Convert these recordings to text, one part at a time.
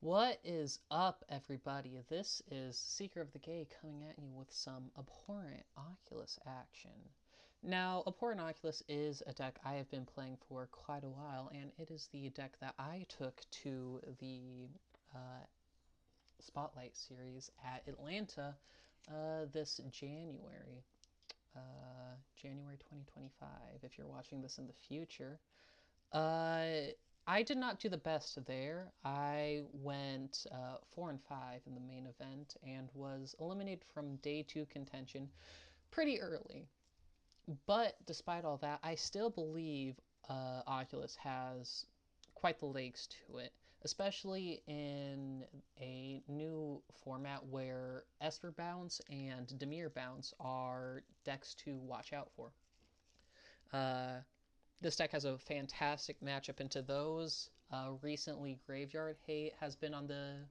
What is up, everybody? This is Seeker of the Gay coming at you with some Abhorrent Oculus action. Now, Abhorrent Oculus is a deck I have been playing for quite a while, and it is the deck that I took to the Spotlight series at Atlanta this January. January 2025, if you're watching this in the future. I did not do the best there. I went 4-5 in the main event and was eliminated from day 2 contention pretty early. But despite all that, I still believe Oculus has quite the legs to it, especially in a new format where Esper Bounce and Dimir Bounce are decks to watch out for. This deck has a fantastic matchup into those. Recently, Graveyard Hate has been on the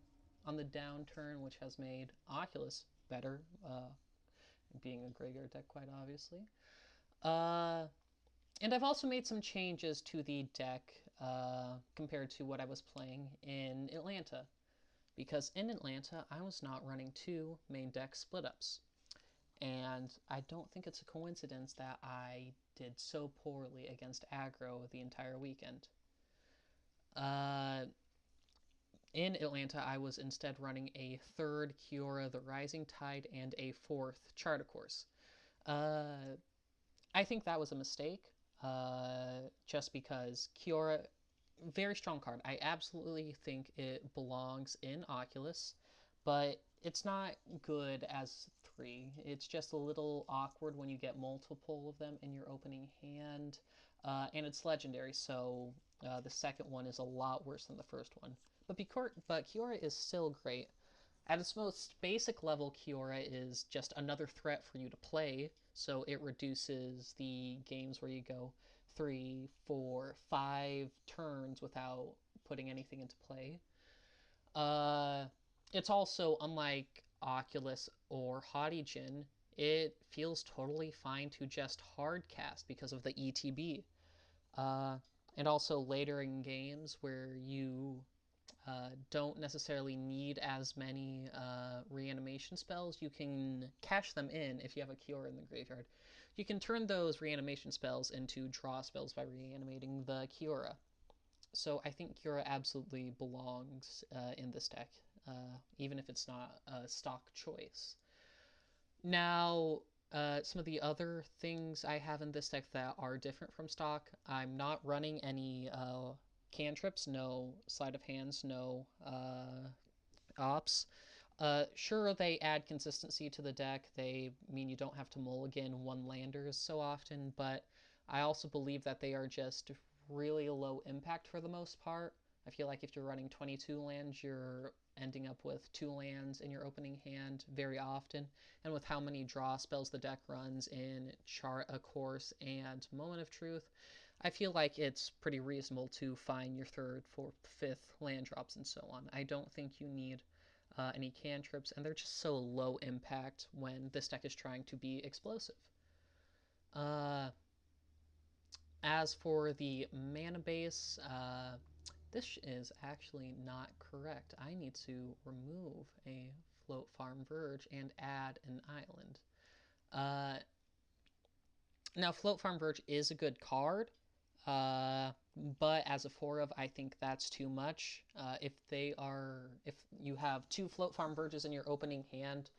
downturn, which has made Oculus better, being a graveyard deck, quite obviously. And I've also made some changes to the deck compared to what I was playing in Atlanta. Because in Atlanta, I was not running 2 main deck split ups. And I don't think it's a coincidence that I did so poorly against aggro the entire weekend. In Atlanta, I was instead running a 3rd Kiora the Rising Tide and a 4th Charter-Course. I think that was a mistake, just because Kiora, very strong card. I absolutely think it belongs in Oculus, but it's not good as 3. It's just a little awkward when you get multiple of them in your opening hand, and it's legendary, so the second one is a lot worse than the first one. But Kiora is still great. At its most basic level, Kiora is just another threat for you to play, so it reduces the games where you go 3, 4, 5 turns without putting anything into play. It's also, unlike Oculus or Haughty Djinn, it feels totally fine to just hard cast because of the ETB. And also later in games where you don't necessarily need as many reanimation spells, you can cash them in if you have a Kiora in the graveyard. You can turn those reanimation spells into draw spells by reanimating the Kiora. So I think Kiora absolutely belongs in this deck, even if it's not a stock choice. Now, some of the other things I have in this deck that are different from stock, I'm not running any cantrips, no sleight of hands, no ops. Sure, they add consistency to the deck. They mean you don't have to mulligan 1 landers so often, but I also believe that they are just really low impact for the most part. I feel like if you're running 22 lands, you're ending up with 2 lands in your opening hand very often. And with how many draw spells the deck runs in Chart a Course and Moment of Truth, I feel like it's pretty reasonable to find your 3rd, 4th, 5th land drops and so on. I don't think you need any cantrips, and they're just so low impact when this deck is trying to be explosive. As for the mana base, this is actually not correct. I need to remove a Float Farm Verge and add an island. Now, Float Farm Verge is a good card, but as a 4 of, I think that's too much. If you have 2 Float Farm Verges in your opening hand,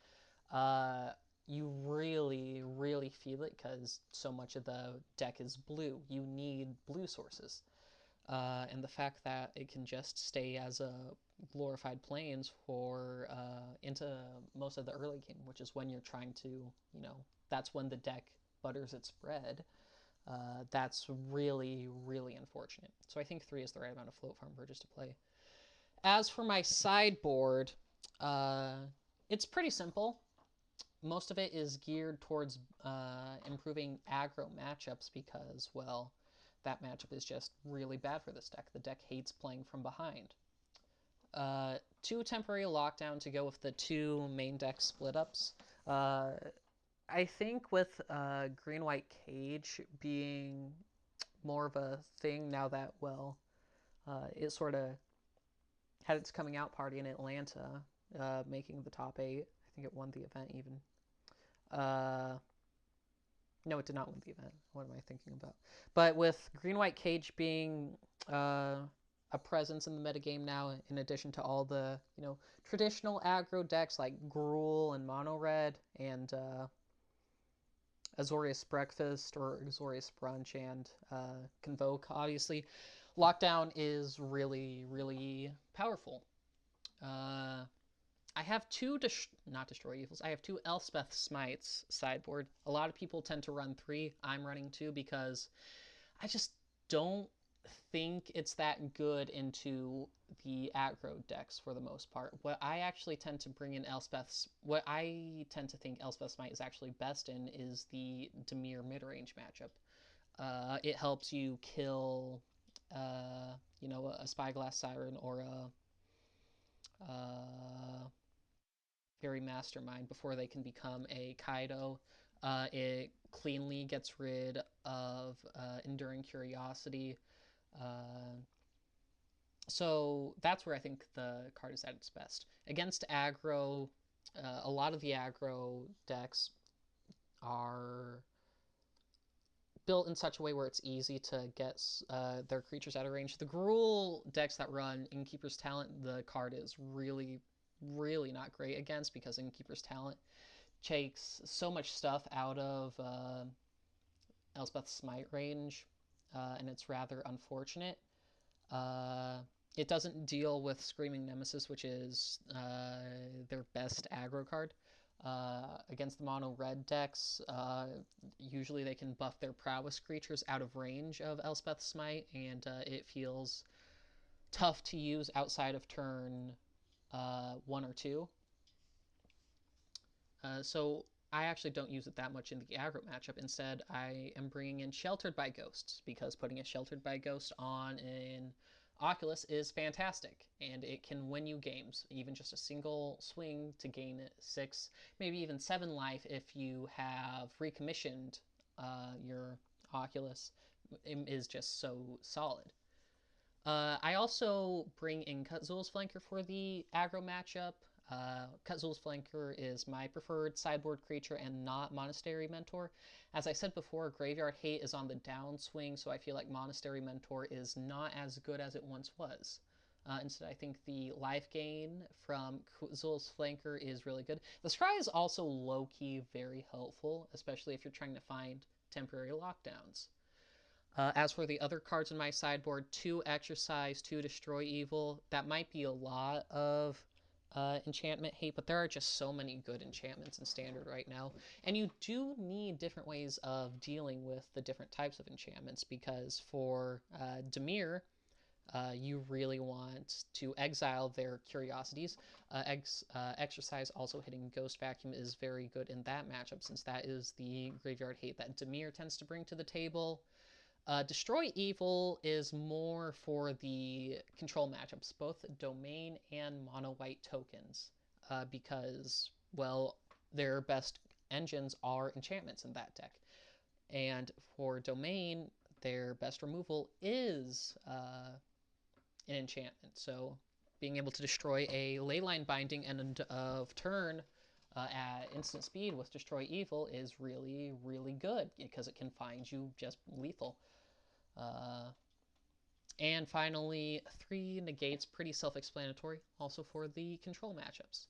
you really, really feel it because so much of the deck is blue. You need blue sources. And the fact that it can just stay as a glorified plains for into most of the early game, which is when you're trying to, that's when the deck butters its bread. That's really, really unfortunate. So I think 3 is the right amount of Float Farm Verges to play. As for my sideboard, it's pretty simple. Most of it is geared towards improving aggro matchups because, well, that matchup is just really bad for this deck. The deck hates playing from behind. 2 temporary lockdown to go with the 2 main deck split-ups. I think with Green-White Cage being more of a thing now that, well, it sort of had its coming out party in Atlanta, making the top 8. I think it won the event even. No, it did not win the event. What am I thinking about? But with Green-White Cage being a presence in the metagame now, in addition to all the traditional aggro decks like Gruul and Mono Red and Azorious Breakfast or Azorious Brunch and Convoke, obviously, Lockdown is really, really powerful. I have two, not Destroy Evils, I have two Elspeth Smites sideboard. A lot of people tend to run 3. I'm running 2 because I just don't think it's that good into the aggro decks for the most part. What I actually tend to bring in what I tend to think Elspeth Smite is actually best in is the Dimir mid-range matchup. It helps you kill, a Spyglass Siren or a Fairy Mastermind before they can become a Kaido. It cleanly gets rid of Enduring Curiosity. So that's where I think the card is at its best. Against aggro, a lot of the aggro decks are built in such a way where it's easy to get their creatures out of range. The Gruul decks that run Innkeeper's Talent, the card is really, really not great against because Innkeeper's Talent takes so much stuff out of Elspeth's Smite range, and it's rather unfortunate. It doesn't deal with Screaming Nemesis, which is their best aggro card. Against the mono red decks, usually they can buff their prowess creatures out of range of Elspeth's Smite, and it feels tough to use outside of turn 1 or 2. So I actually don't use it that much in the aggro matchup. Instead, I am bringing in Sheltered by Ghosts, because putting a Sheltered by Ghost on an Oculus is fantastic, and it can win you games. Even just a single swing to gain 6, maybe even 7 life if you have recommissioned your Oculus is just so solid. I also bring in Kutzul's Flanker for the aggro matchup. Kutzul's Flanker is my preferred sideboard creature and not Monastery Mentor. As I said before, Graveyard Hate is on the downswing, so I feel like Monastery Mentor is not as good as it once was. Instead, I think the life gain from Kutzul's Flanker is really good. The Scry is also low-key very helpful, especially if you're trying to find temporary lockdowns. As for the other cards in my sideboard, 2 Exercise, 2 Destroy Evil. That might be a lot of enchantment hate, but there are just so many good enchantments in Standard right now. And you do need different ways of dealing with the different types of enchantments, because for Dimir, you really want to exile their curiosities. Exercise also hitting Ghost Vacuum is very good in that matchup, since that is the graveyard hate that Dimir tends to bring to the table. Destroy Evil is more for the control matchups, both Domain and Mono White tokens, because, well, their best engines are enchantments in that deck. And for Domain, their best removal is an enchantment. So being able to destroy a Leyline Binding end of turn at instant speed with Destroy Evil is really, really good, because it can find you just lethal. And finally, 3 Negates, pretty self-explanatory, also for the control matchups.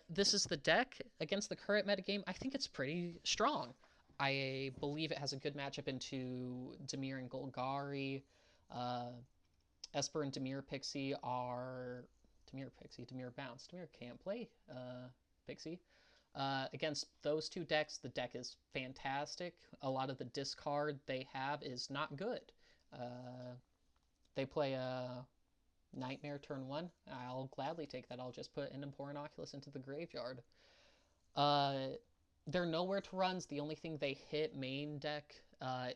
This is the deck. Against the current metagame, I think it's pretty strong. I believe it has a good matchup into Dimir and Golgari. Esper and Dimir Pixie are... Dimir Bounce. Dimir can't play Pixie. Against those 2 decks, the deck is fantastic. A lot of the discard they have is not good. They play a Nightmare turn 1. I'll gladly take that. I'll just put an Abhorrent Oculus into the graveyard. They're nowhere to runs. The only thing they hit main deck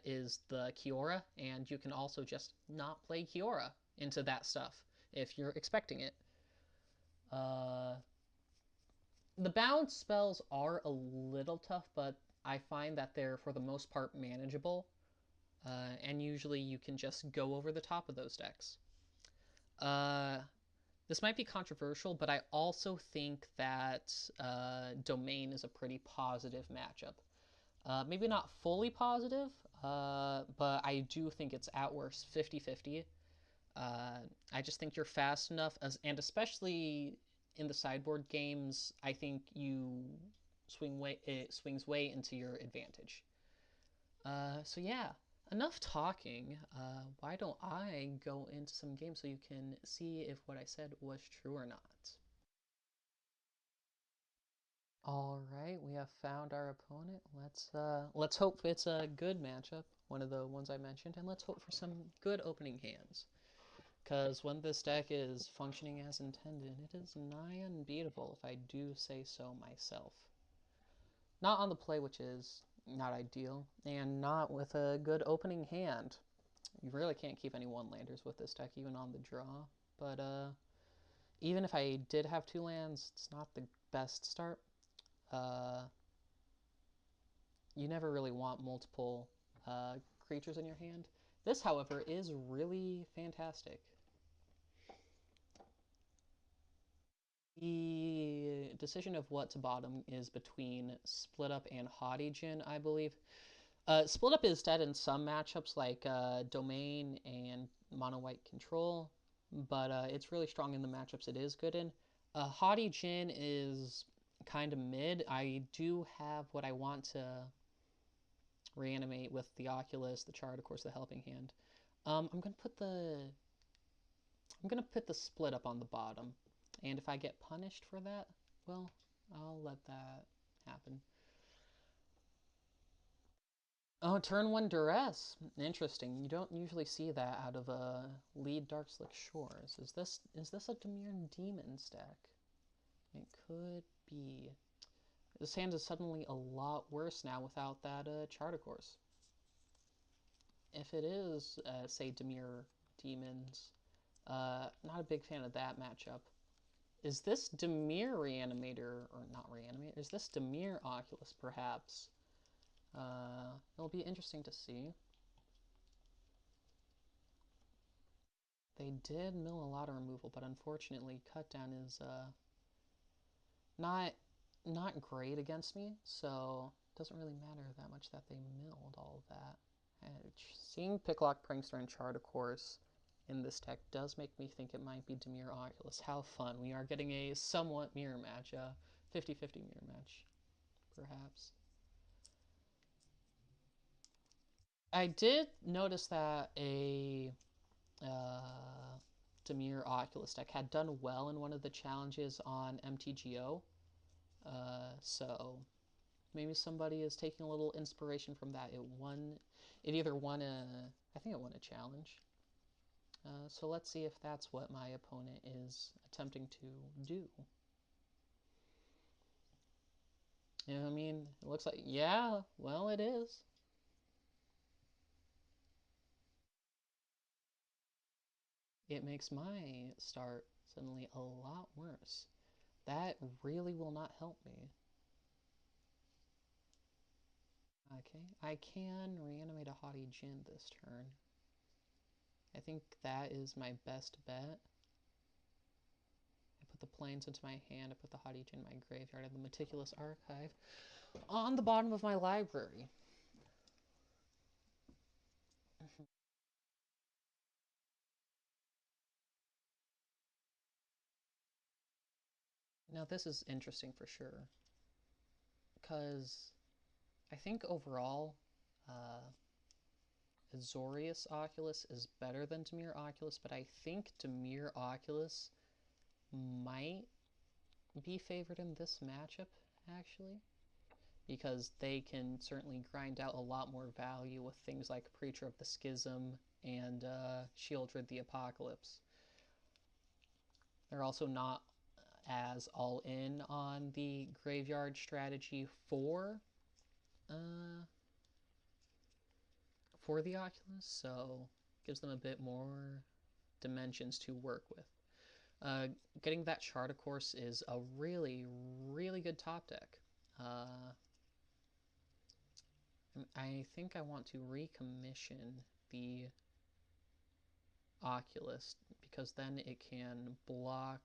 is the Kiora, and you can also just not play Kiora into that stuff if you're expecting it. The bounce spells are a little tough, but I find that they're, for the most part, manageable. And usually you can just go over the top of those decks. This might be controversial, but I also think that Domain is a pretty positive matchup. Maybe not fully positive, but I do think it's at worst 50-50. I just think you're fast enough, and especially in the sideboard games, I think it swings way into your advantage. So yeah, enough talking. Why don't I go into some games so you can see if what I said was true or not? All right, we have found our opponent. Let's hope it's a good matchup, one of the ones I mentioned, and let's hope for some good opening hands. Because when this deck is functioning as intended, it is nigh unbeatable, if I do say so myself. Not on the play, which is not ideal, and not with a good opening hand. You really can't keep any one-landers with this deck, even on the draw. But even if I did have two lands, it's not the best start. You never really want multiple creatures in your hand. This, however, is really fantastic. The decision of what to bottom is between Split Up and Haughty Djinn, I believe. Split Up is dead in some matchups like Domain and Mono White Control, but it's really strong in the matchups it is good in. Haughty Djinn is kind of mid. I do have what I want to reanimate with the Oculus, the Chart, of course, the Helping Hand. I'm gonna put the Split Up on the bottom, and if I get punished for that, well, I'll let that happen. Oh, turn one duress. Interesting. You don't usually see that out of a lead Darkslick Shores. Is this a Dimir Demon stack? It could be. This hand is suddenly a lot worse now without that Chart, of course. If it is, say, Dimir Demons, not a big fan of that matchup. Is this Dimir Reanimator, or not Reanimator, is this Dimir Oculus, perhaps? It'll be interesting to see. They did mill a lot of removal, but unfortunately, cut down is not not great against me, so it doesn't really matter that much that they milled all of that. And seeing Picklock, Prankster, and Chart, of course, in this deck does make me think it might be Dimir Oculus. How fun. We are getting a somewhat mirror match, a 50-50 mirror match, perhaps. I did notice that a Dimir Oculus deck had done well in one of the challenges on MTGO. So maybe somebody is taking a little inspiration from that. It either won I think it won a challenge. So let's see if that's what my opponent is attempting to do. You know what I mean? It looks like, yeah, well, it is. It makes my start suddenly a lot worse. That really will not help me. Okay, I can reanimate a Haughty Djinn this turn. I think that is my best bet. I put the planes into my hand, I put the Haughty Djinn in my graveyard, and the Meticulous Archive on the bottom of my library. Now this is interesting for sure, because I think overall, Azorious Oculus is better than Dimir Oculus, but I think Dimir Oculus might be favored in this matchup, actually, because they can certainly grind out a lot more value with things like Preacher of the Schism and Shieldred the Apocalypse. They're also not as all in on the graveyard strategy uh, for the Oculus, so gives them a bit more dimensions to work with. Getting that chart, of course, is a really, really good top deck. I think I want to recommission the Oculus because then it can block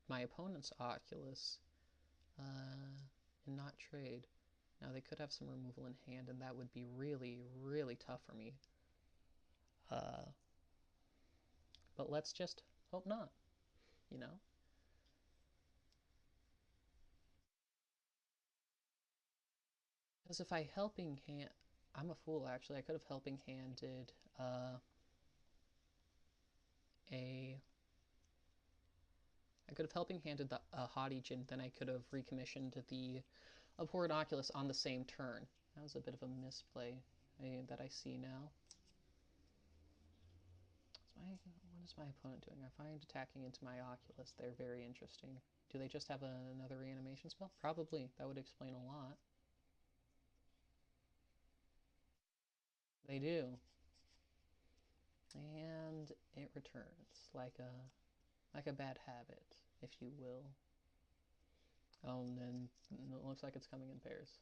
my opponent's Oculus and not trade. Now they could have some removal in hand, and that would be really, really tough for me. But let's just hope not, you know? Because if I helping hand... I'm a fool, actually. I could have helping handed a... I could have helping handed the Haughty Djinn, then I could have recommissioned the Abhorrent Oculus on the same turn. That was a bit of a misplay that I see now. What is my opponent doing? I find attacking into my Oculus. They're very interesting. Do they just have another reanimation spell? Probably. That would explain a lot. They do. And it returns like a bad habit, if you will. Oh, and then it looks like it's coming in pairs.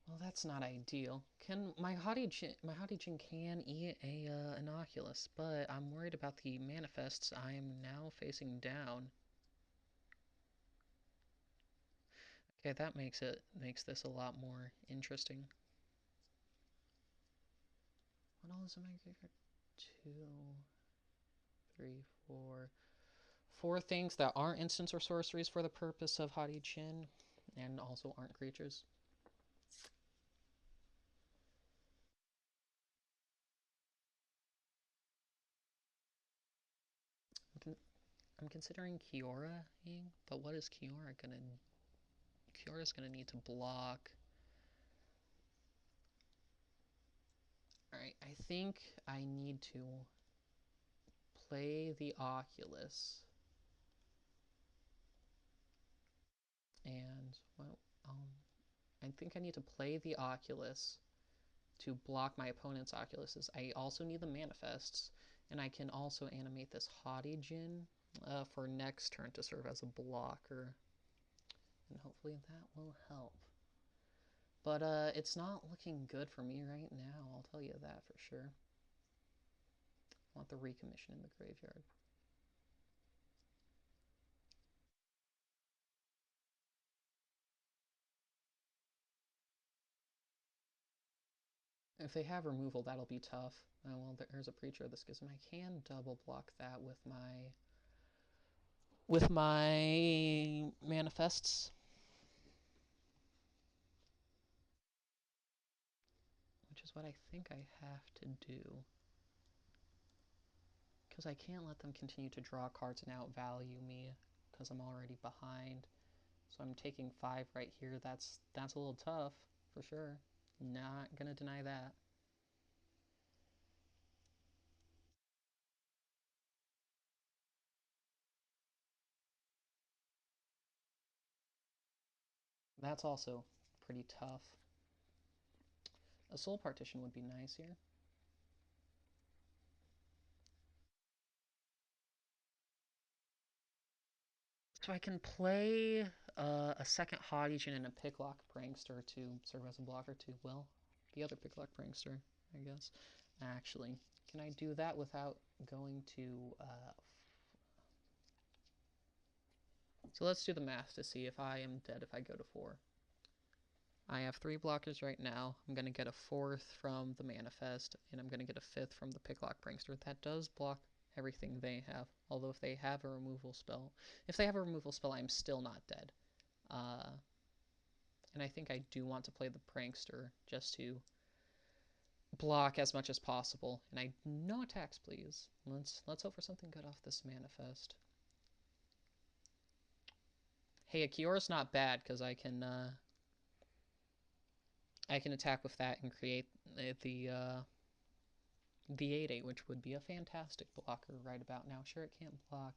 Well, that's not ideal. Can my Haughty Djinn can eat an Oculus, but I'm worried about the manifests I am now facing down. Okay, that makes this a lot more interesting. What else am I giving? 2, 3, 4. 4 things that aren't instants or sorceries for the purpose of Haughty Djinn, and also aren't creatures. I'm considering Kiora-ing, but what is Kiora gonna... Kiora's gonna need to block. Alright, I think I need to play the Oculus. And, well, I think I need to play the Oculus to block my opponent's Oculuses. I also need the manifests, and I can also animate this Haughty Djinn for next turn to serve as a blocker. And hopefully that will help. But it's not looking good for me right now, I'll tell you that for sure. I want the recommission in the graveyard. If they have removal, that'll be tough. Well, there's a Preacher of the Schism. I can double block that with my manifests. Which is what I think I have to do. Because I can't let them continue to draw cards and outvalue me, because I'm already behind. So I'm taking 5 right here. That's a little tough, for sure. Not gonna deny that. That's also pretty tough. A Soul Partition would be nice here. So I can play a second Haughty Djinn and a Picklock Prankster to serve as a blocker to, well, the other Picklock Prankster, I guess. Actually, can I do that without going to... So let's do the math to see if I am dead if I go to 4. I have 3 blockers right now. I'm going to get a 4th from the Manifest, and I'm going to get a 5th from the Picklock Prankster. That does block everything they have, although if they have a removal spell... If they have a removal spell, I'm still not dead. And I think I do want to play the Prankster just to block as much as possible. And no attacks, please. Let's hope for something good off this Manifest. Hey, a Kiora's not bad, because I can attack with that and create the 8/8, which would be a fantastic blocker right about now. Sure, it can't block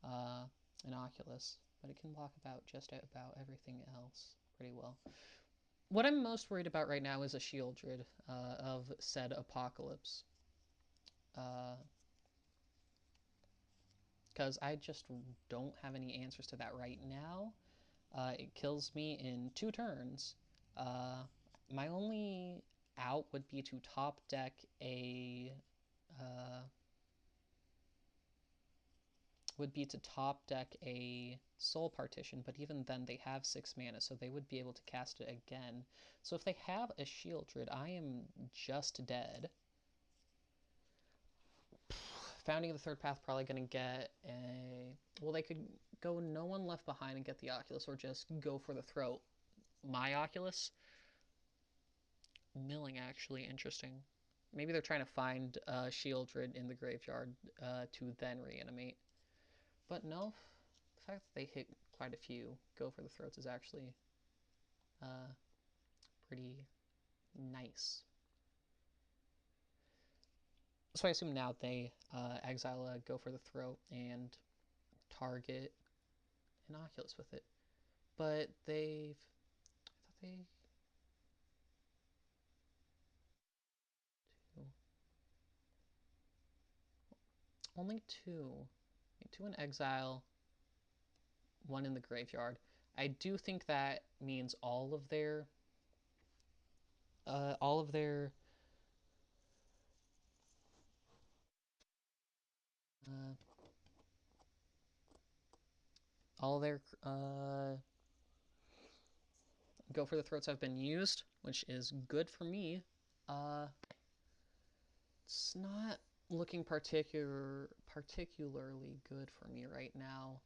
an Oculus, but it can block just about everything else pretty well. What I'm most worried about right now is a Shieldred of said Apocalypse. Because I just don't have any answers to that right now. It kills me in 2 turns. My only out would be to top deck a would be to top deck a Soul Partition, but even then they have 6 mana, so they would be able to cast it again. So if they have a Shieldred, I am just dead. Founding the Third Path probably going to get a... Well, they could go No One Left Behind and get the Oculus, or just go for the throat. My Oculus? Milling, actually. Interesting. Maybe they're trying to find Shieldred in the graveyard to then reanimate. But no, the fact that they hit quite a few go for the throats is actually pretty nice. So I assume now they exile a go for the throat and target an Oculus with it. But they've... I thought they... Only two. Two in exile, one in the graveyard. I do think that means all of their all of their go for the throats have been used, which is good for me. It's not looking particularly good for me right now.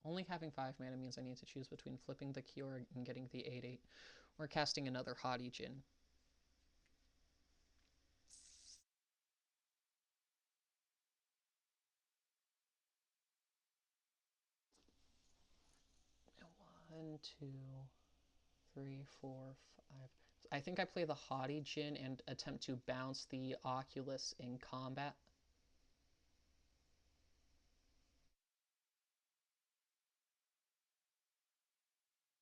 Only having 5 mana means I need to choose between flipping the Kiora and getting the 8/8, or casting another Haughty Djinn. One, two, 3, 4, 5. I think I play the Haughty Djinn and attempt to bounce the Oculus in combat.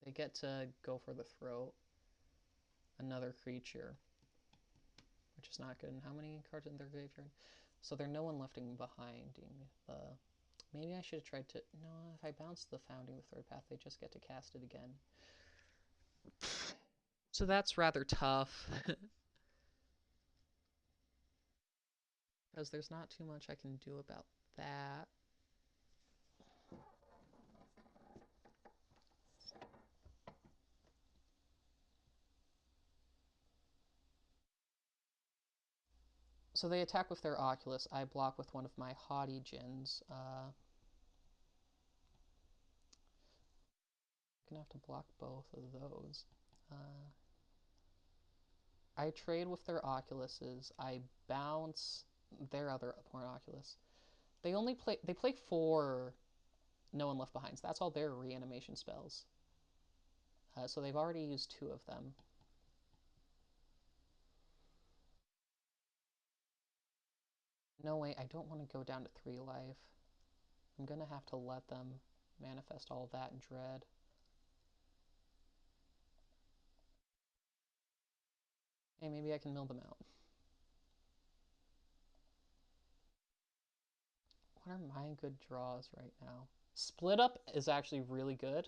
They get to go for the throat. Another creature, which is not good. And how many cards in their graveyard? So there's no one left behind. Maybe I should have tried to... No, if I bounce the Founding the Third Path, they just get to cast it again. So that's rather tough. Because there's not too much I can do about that. So they attack with their Oculus. I block with one of my Haughty Djinns. I'm gonna have to block both of those. I trade with their Oculuses. I bounce their other Abhorrent Oculus. They play 4 No One Left Behinds. That's all their reanimation spells. So they've already used 2 of them. No way, I don't want to go down to 3 life. I'm gonna have to let them manifest all that dread. Hey, maybe I can mill them out. What are my good draws right now? Split Up is actually really good.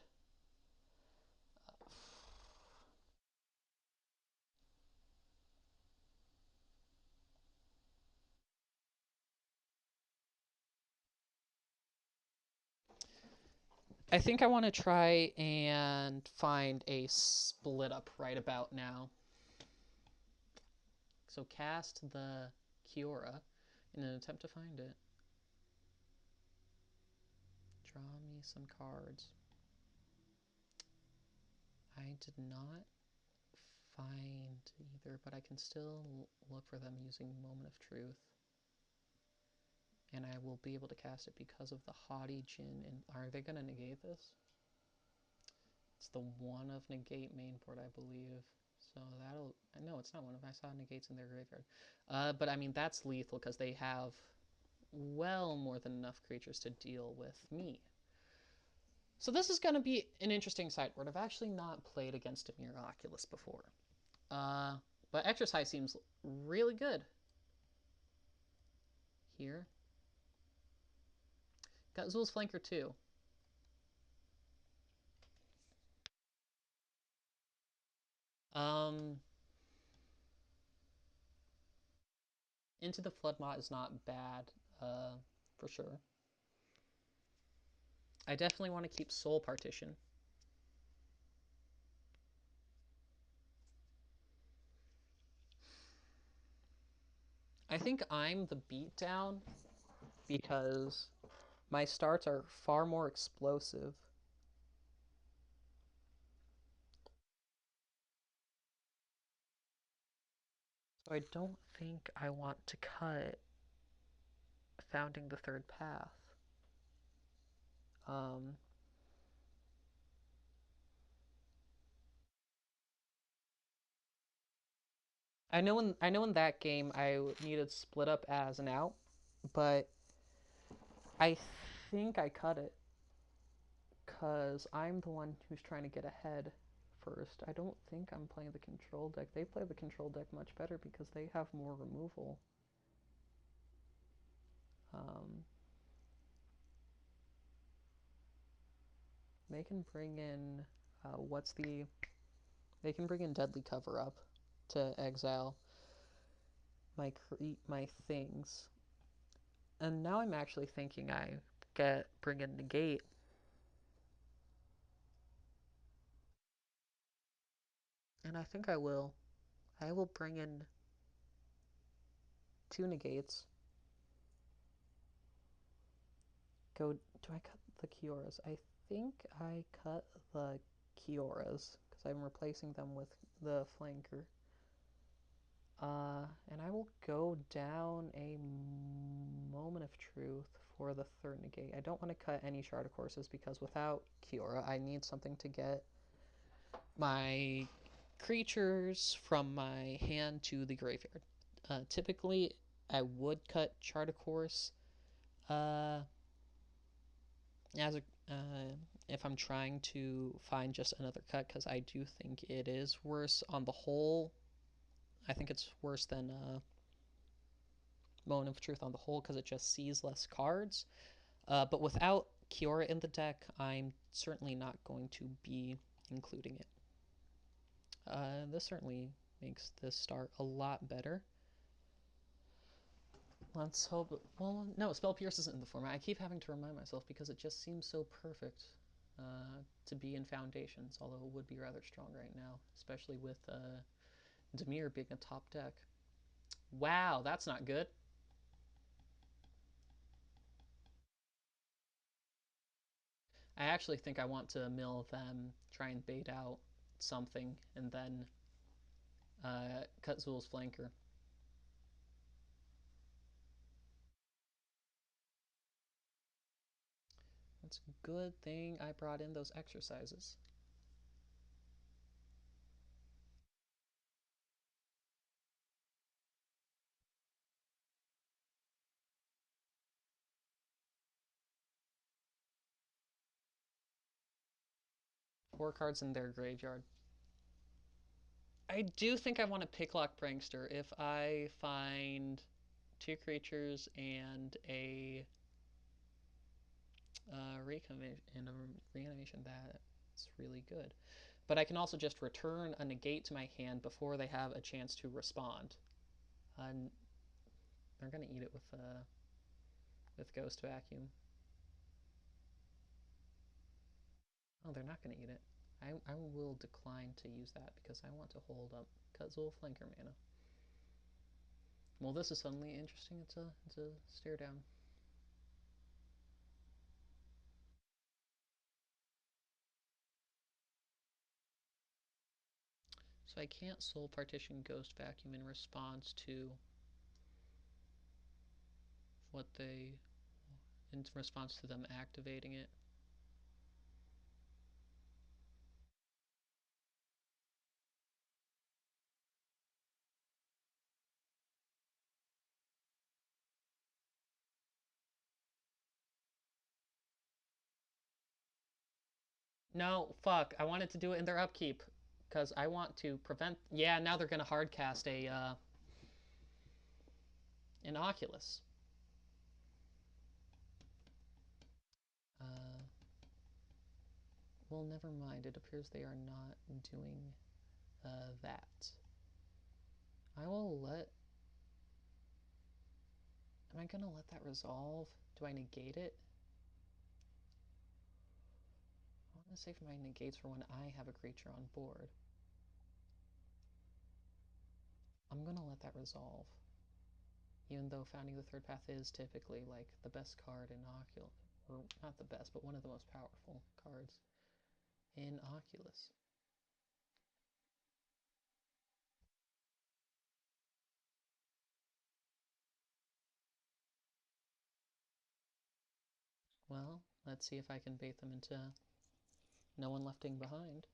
I think I want to try and find a Split Up right about now. So cast the Kiora in an attempt to find it. Draw me some cards. I did not find either, but I can still look for them using Moment of Truth. And I will be able to cast it because of the Haughty Djinn. And are they going to negate this? It's the one of negate main board, I believe. So that'll... No, it's not one of... I saw negates in their graveyard. But I mean, that's lethal because they have well more than enough creatures to deal with me. So this is going to be an interesting sideboard. I've actually not played against a Mirror Oculus before. But Exercise seems really good. Here. Got Zul's Flanker too. Into the Floodmot is not bad, for sure. I definitely want to keep Soul Partition. I think I'm the beatdown because my starts are far more explosive. So I don't think I want to cut Founding the Third Path. Um, I know in that game I needed Split Up as an out, but I think I cut it because I'm the one who's trying to get ahead first. I don't think I'm playing the control deck. They play the control deck much better because they have more removal. Um, they can bring in what's the? They can bring in Deadly Cover Up to exile my things. And now I'm actually thinking I bring in Negate. And I think I will. I will bring in 2 Negates. Go. Do I cut the Kioras? I think I cut the Kioras because I'm replacing them with the flanker. And I will go down a Moment of Truth for the 3rd negate. I don't want to cut any Shard of Courses because without Kiora, I need something to get my creatures from my hand to the graveyard. Typically, I would cut Shard of Course as a if I'm trying to find just another cut, because I do think it is worse on the whole. I think it's worse than Moment of Truth on the whole because it just sees less cards. But without Kiora in the deck, I'm certainly not going to be including it. This certainly makes this start a lot better. Let's hope. Well, no, Spell Pierce isn't in the format. I keep having to remind myself because it just seems so perfect to be in Foundations, although it would be rather strong right now, especially with Dimir being a top deck. Wow, that's not good. I actually think I want to mill them, try and bait out something, and then cut Zul's flanker. It's a good thing I brought in those exercises. Four cards in their graveyard. I do think I want to picklock Prankster if I find 2 creatures and a reanimation. That's really good. But I can also just return a negate to my hand before they have a chance to respond. And they're gonna eat it with Ghost Vacuum. Oh, they're not gonna eat it. I will decline to use that because I want to hold up Kutzul Flanker mana. Well, this is suddenly interesting. It's a stare down. So I can't Soul Partition Ghost Vacuum in response to what they, in response to them activating it. No, fuck. I wanted to do it in their upkeep because I want to prevent. Yeah, now they're gonna hardcast an Oculus. Uh, well, never mind. It appears they are not doing that. I will let Am I gonna let that resolve? Do I negate it? I want to save my negates for when I have a creature on board. I'm gonna let that resolve. Even though Founding the Third Path is typically like the best card in Oculus, or not the best, but one of the most powerful cards in Oculus. Well, let's see if I can bait them into no one lefting behind.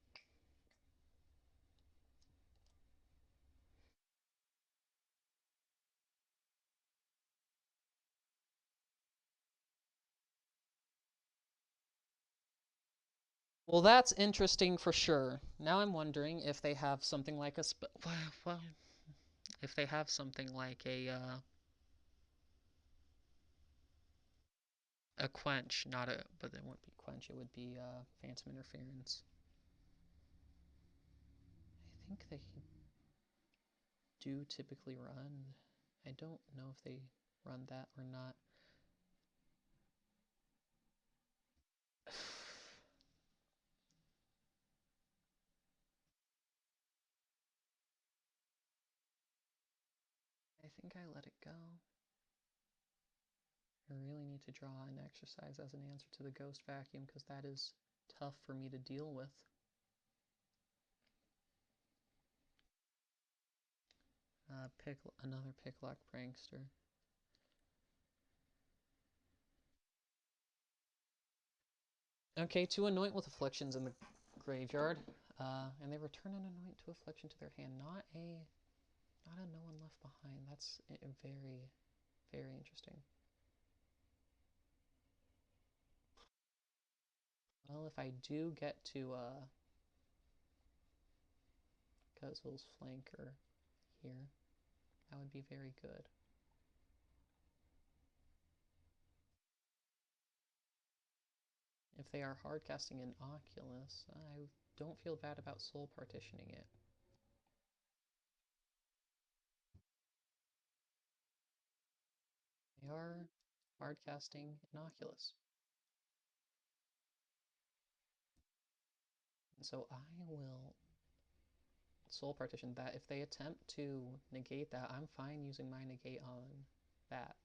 Well, that's interesting for sure. Now I'm wondering if they have something like a well, if they have something like a quench, not a, but it wouldn't be quench. It would be phantom interference. I think they do typically run. I don't know if they run that or not. I think I let it go. I really need to draw an exercise as an answer to the ghost vacuum because that is tough for me to deal with. Pick another picklock prankster. Okay, 2 Anoint with Afflictions in the graveyard, and they return an Anoint to Affliction to their hand. Not a No One Left Behind. That's very, very interesting. Well, if I do get to Guzzle's Flanker here, that would be very good. If they are hardcasting in Oculus, I don't feel bad about soul partitioning it. They are hardcasting in Oculus. And so I will soul partition that. If they attempt to negate that, I'm fine using my negate on that.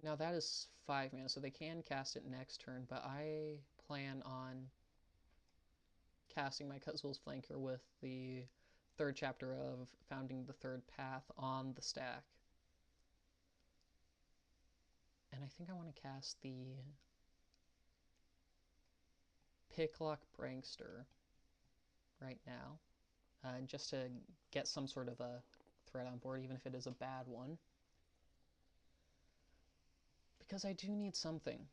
Now that is 5 mana, so they can cast it next turn, but I plan on casting my Kuzzle's Flanker with the third chapter of Founding the Third Path on the stack. And I think I want to cast the Picklock Prankster right now, just to get some sort of a threat on board, even if it is a bad one. Because I do need something.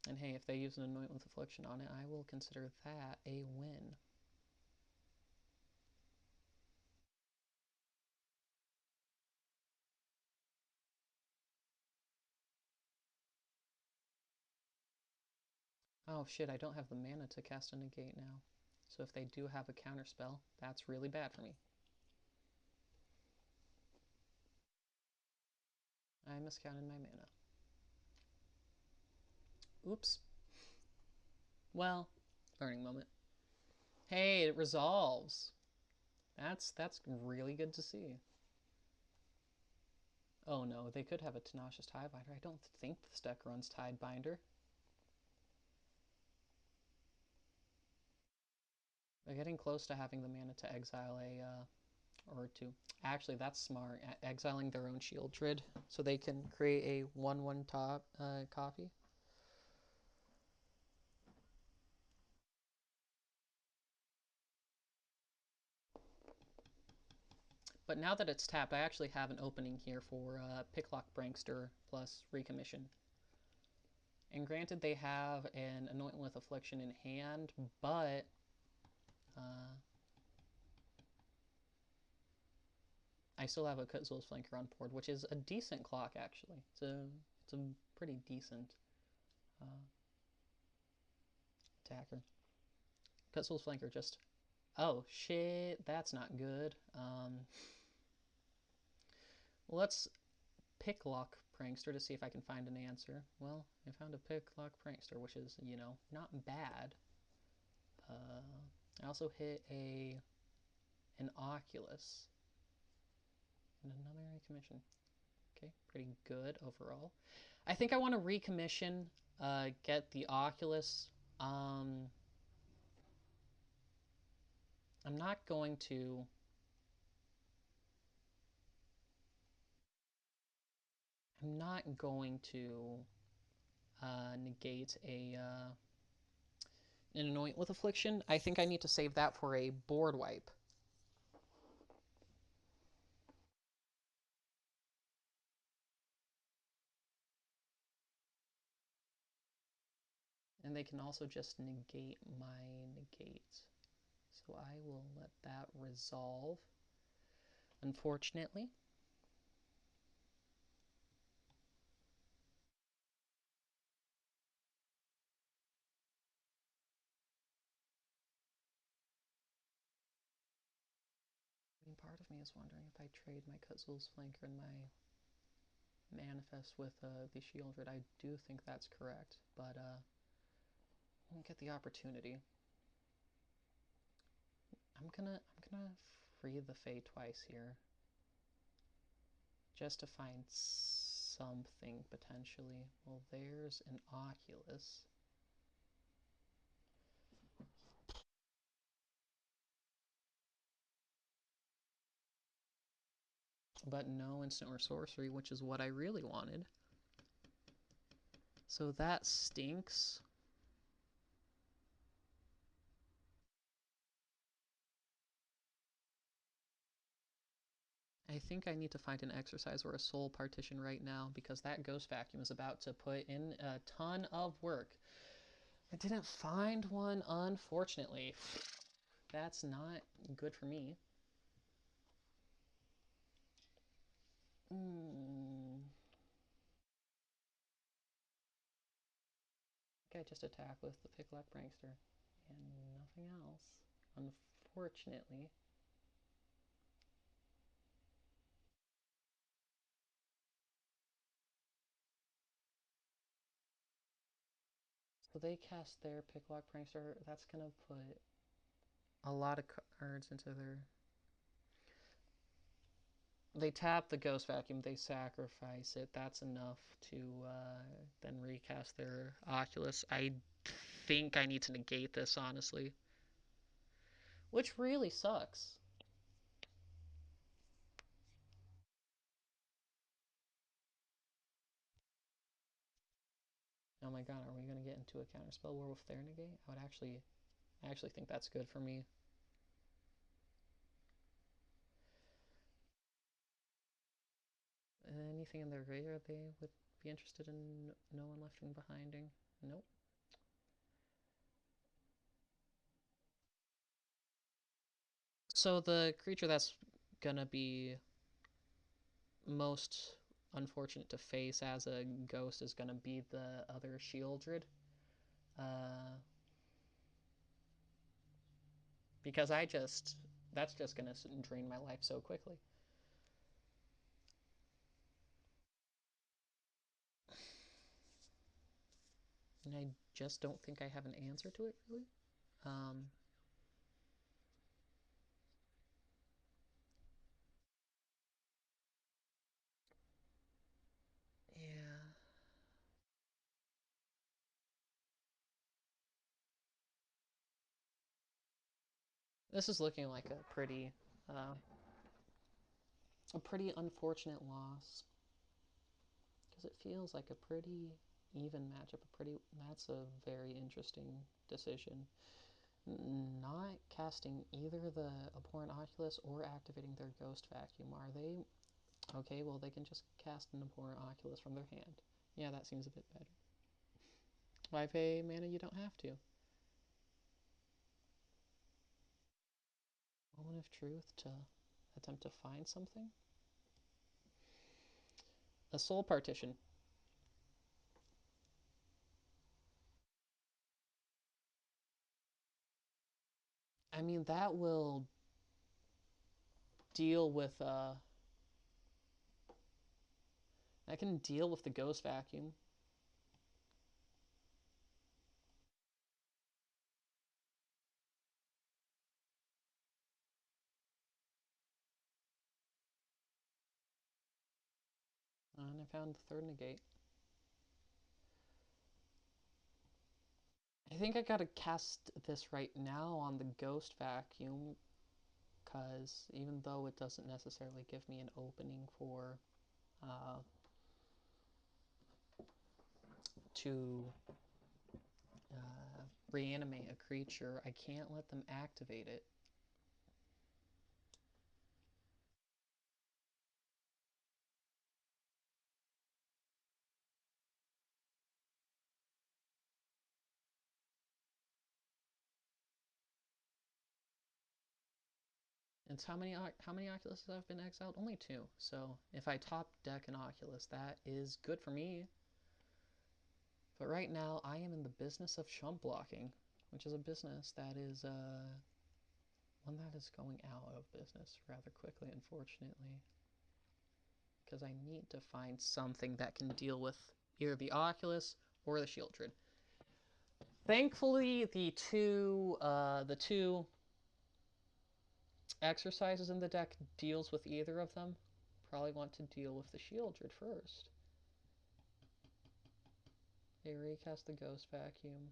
And hey, if they use an Anoint with Affliction on it, I will consider that a win. Oh shit, I don't have the mana to cast a negate now. So if they do have a counterspell, that's really bad for me. I miscounted my mana. Oops. Well, learning moment. Hey, it resolves. That's really good to see. Oh no, they could have a Tenacious Tidebinder. I don't think this deck runs Tidebinder. They're getting close to having the mana to exile a, or to... Actually, that's smart. Exiling their own Shieldred so they can create a 1/1 top copy. But now that it's tapped, I actually have an opening here for Picklock Prankster plus Recommission. And granted, they have an Anoint with Affliction in hand, but I still have a Kutzul's Flanker on board, which is a decent clock, actually. It's a pretty decent attacker. Soul's Flanker just... Oh, shit, that's not good. Let's Picklock Prankster to see if I can find an answer. Well, I found a Picklock Prankster, which is, you know, not bad. I also hit an Oculus. And another recommission. Okay, pretty good overall. I think I want to recommission, get the Oculus. I'm not going to... I'm not going to negate an Anoint with Affliction. I think I need to save that for a board wipe. And they can also just negate my negate. So I will let that resolve. Unfortunately. I mean, part of me is wondering if I trade my Cthulhu's Flanker and my Manifest with the Shieldred. I do think that's correct, but I won't get the opportunity. I'm gonna free the Fae twice here, just to find something potentially. Well, there's an Oculus. But no instant or sorcery, which is what I really wanted. So that stinks. I think I need to find an exercise or a soul partition right now, because that ghost vacuum is about to put in a ton of work. I didn't find one, unfortunately. That's not good for me. I think I just attack with the Picklock Prankster and nothing else, unfortunately. So they cast their Picklock Prankster. That's gonna put a lot of cards into their... They tap the Ghost Vacuum, they sacrifice it. That's enough to then recast their Oculus. I think I need to negate this, honestly. Which really sucks. Oh my god, are we going to get into a counterspell war with their negate? I actually think that's good for me. Anything in their graveyard they would be interested in no one left behinding? Nope. So the creature that's gonna be most unfortunate to face as a ghost is gonna be the other Shieldred. Because that's just gonna drain my life so quickly. And I just don't think I have an answer to it, really. Yeah. This is looking like a pretty unfortunate loss, because it feels like a pretty even matchup. That's a very interesting decision. Not casting either the Abhorrent Oculus or activating their Ghost Vacuum. Are they okay? Well, they can just cast an Abhorrent Oculus from their hand. Yeah, that seems a bit better. Why pay mana you don't have to? Moment of Truth to attempt to find something? A Soul Partition. I mean, that will deal with, I can deal with the Ghost Vacuum. And I found the third negate. I think I gotta cast this right now on the Ghost Vacuum, because even though it doesn't necessarily give me an opening for to reanimate a creature, I can't let them activate it. It's how many Oculuses have been exiled? Only two. So if I top deck an Oculus, that is good for me. But right now, I am in the business of chump blocking, which is a business that is one that is going out of business rather quickly, unfortunately. Because I need to find something that can deal with either the Oculus or the Shieldred. Thankfully, the two exercises in the deck deals with either of them. Probably want to deal with the Shieldred first. They recast the Ghost Vacuum.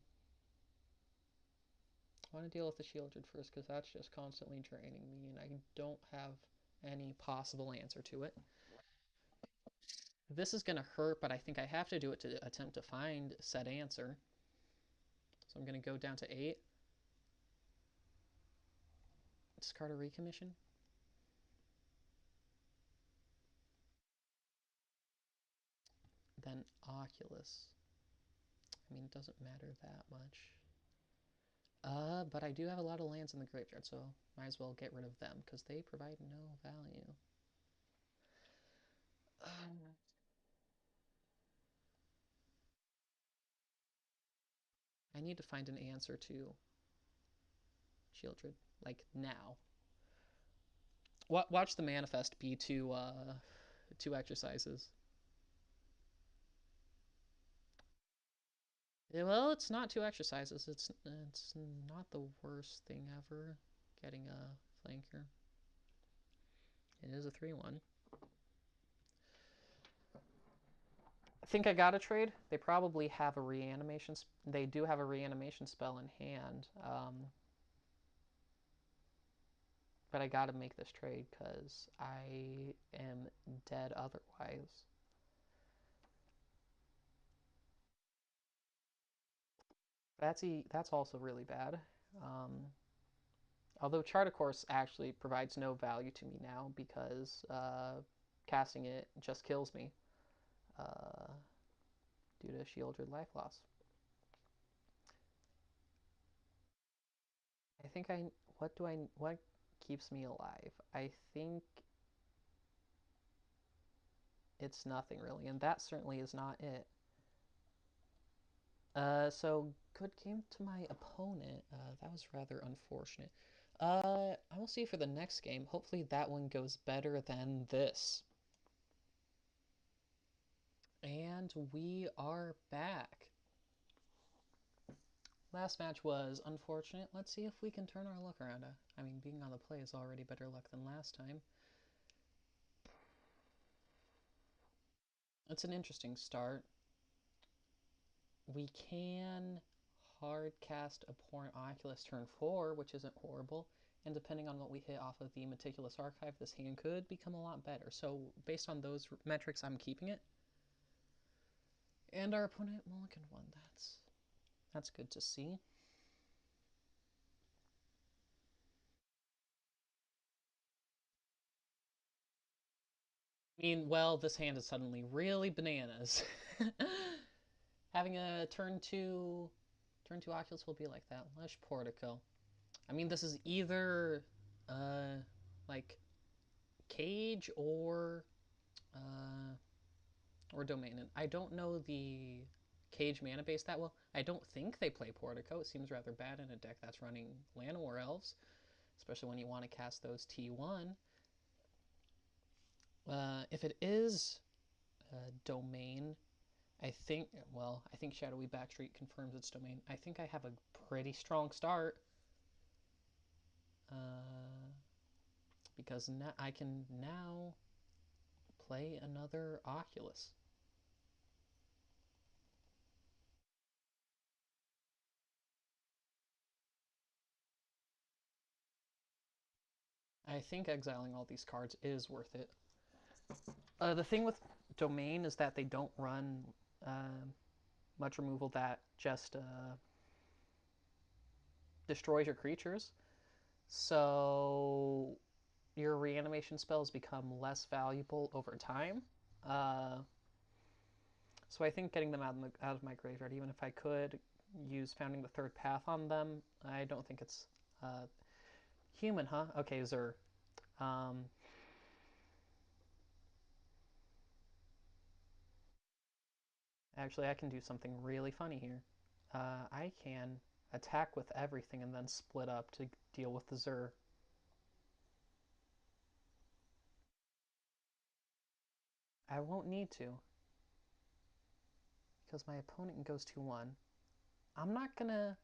I want to deal with the Shieldred first because that's just constantly draining me and I don't have any possible answer to it. This is going to hurt, but I think I have to do it to attempt to find said answer. So I'm going to go down to 8. Discard a recommission. Then Oculus. I mean, it doesn't matter that much. But I do have a lot of lands in the graveyard, so might as well get rid of them because they provide no value. I need to find an answer to Shieldred, like now. Watch the manifest be two exercises. Yeah, well, it's not two exercises. It's not the worst thing ever. Getting a flanker. It is a 3/1. I think I got a trade. They probably have a reanimation. They do have a reanimation spell in hand. But I got to make this trade because I am dead otherwise. That's also really bad. Um, Although Chart, of course, actually provides no value to me now because casting it just kills me uh, due to shielded life loss. I think I what keeps me alive? I think it's nothing really, and that certainly is not it. So good game to my opponent. That was rather unfortunate. I will see for the next game. Hopefully that one goes better than this. And we are back. Last match was unfortunate. Let's see if we can turn our luck around. I mean, being on the play is already better luck than last time. It's an interesting start. We can hard cast Abhorrent Oculus turn 4, which isn't horrible. And depending on what we hit off of the Meticulous Archive, this hand could become a lot better. So based on those metrics, I'm keeping it. And our opponent mulligan one. That's good to see. I mean, well, this hand is suddenly really bananas. Having a turn two Oculus will be like that. Lush Portico. I mean, this is either like Cage or Domain. And I don't know the Cage mana base that well. I don't think they play Portico. It seems rather bad in a deck that's running Llanowar Elves, especially when you want to cast those T1. If it is Domain, I think Shadowy Backstreet confirms its Domain. I think I have a pretty strong start. Because now I can now play another Oculus. I think exiling all these cards is worth it. The thing with Domain is that they don't run much removal that just destroys your creatures. So your reanimation spells become less valuable over time. So I think getting them out of my graveyard, even if I could use Founding the Third Path on them, I don't think it's human, huh? Okay, Zur. Actually, I can do something really funny here. I can attack with everything and then split up to deal with the Zur. I won't need to, because my opponent goes 2-1. I'm not gonna...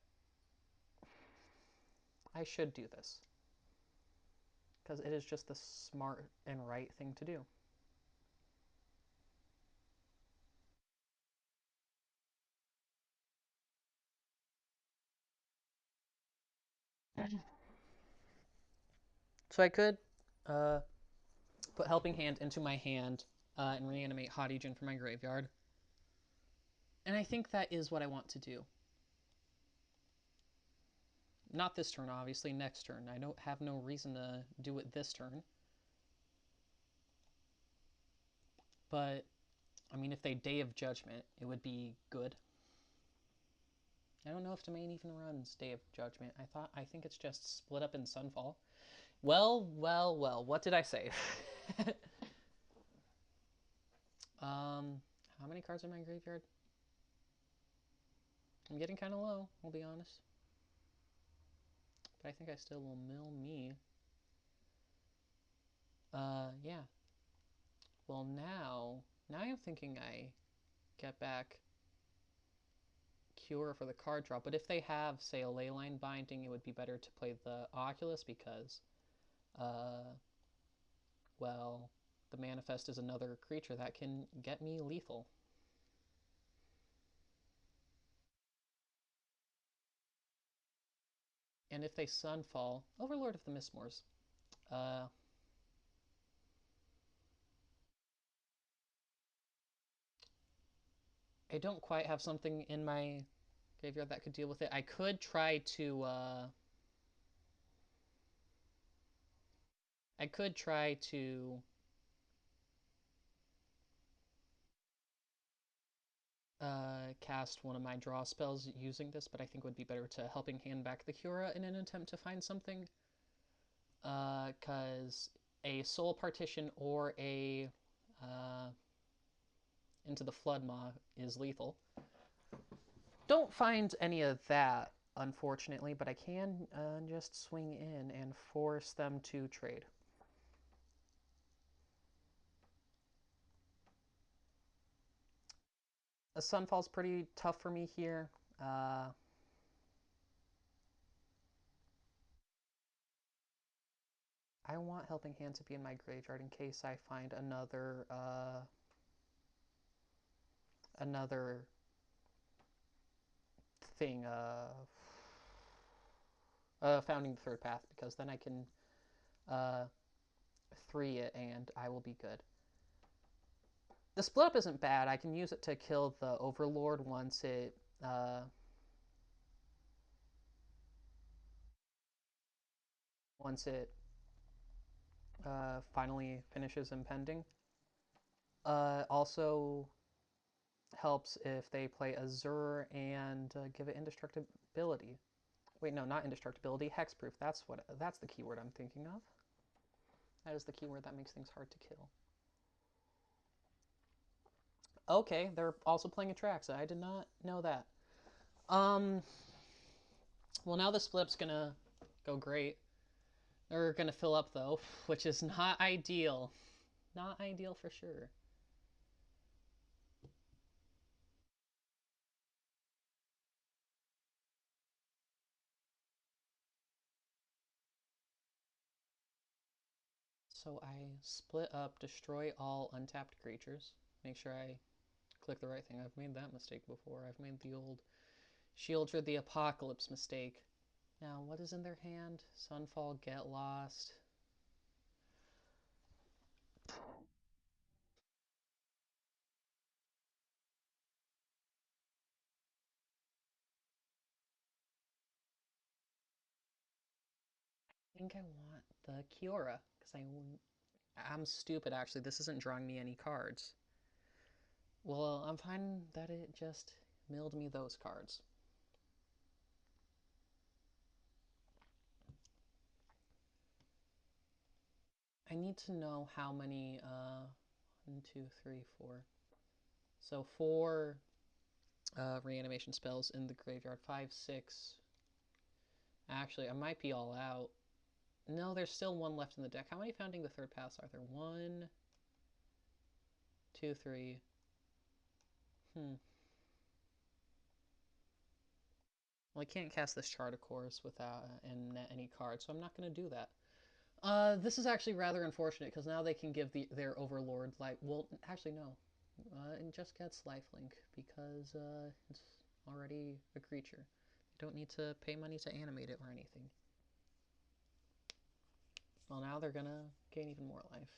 I should do this, because it is just the smart and right thing to do. So I could put Helping Hand into my hand and reanimate Haughty Djinn from my graveyard. And I think that is what I want to do. Not this turn, obviously, next turn. I don't have no reason to do it this turn. But, I mean, if they Day of Judgment, it would be good. I don't know if Domain even runs Day of Judgment. I think it's just split up in Sunfall. Well, what did I say? How many cards are in my graveyard? I'm getting kind of low, I'll be honest. But I think I still will mill me. Yeah. Well, now I'm thinking I get back Cure for the card draw. But if they have, say, a Leyline Binding, it would be better to play the Oculus because, well, the Manifest is another creature that can get me lethal. And if they Sunfall, Overlord of the Mistmoors, uh, I don't quite have something in my graveyard that could deal with it. I could try to, I could try to cast one of my draw spells using this, but I think it would be better to Helping Hand back the Kiora in an attempt to find something. Because a Soul Partition or a Into the Flood Maw is lethal. Don't find any of that, unfortunately, but I can just swing in and force them to trade. A Sunfall's pretty tough for me here. I want Helping Hand to be in my graveyard in case I find another thing, Founding the Third Path, because then I can 3 it and I will be good. The split up isn't bad. I can use it to kill the Overlord once it finally finishes impending. Also helps if they play Azure and give it indestructibility. Wait, no, not indestructibility, hexproof. That's the keyword I'm thinking of. That is the keyword that makes things hard to kill. Okay, they're also playing Atraxa. I did not know that. Um, well, now the split's gonna go great. They're gonna fill up though, which is not ideal. Not ideal for sure. So I split up, destroy all untapped creatures. Make sure I click the right thing. I've made that mistake before. I've made the old Shieldred the Apocalypse mistake. Now, what is in their hand? Sunfall, Get Lost. I think I want the Kiora, because I'm stupid actually. This isn't drawing me any cards. Well, I'm fine that it just milled me those cards. I need to know how many, 1, 2, 3, 4. So 4 reanimation spells in the graveyard. 5, 6. Actually, I might be all out. No, there's still one left in the deck. How many Founding the Third Paths are there? 1, 2, 3. Hmm. Well, I can't cast this chart, of course, without and net any cards, so I'm not going to do that. This is actually rather unfortunate because now they can give their overlord life. Well, actually no, it just gets lifelink because it's already a creature. They don't need to pay money to animate it or anything. Well, now they're gonna gain even more life.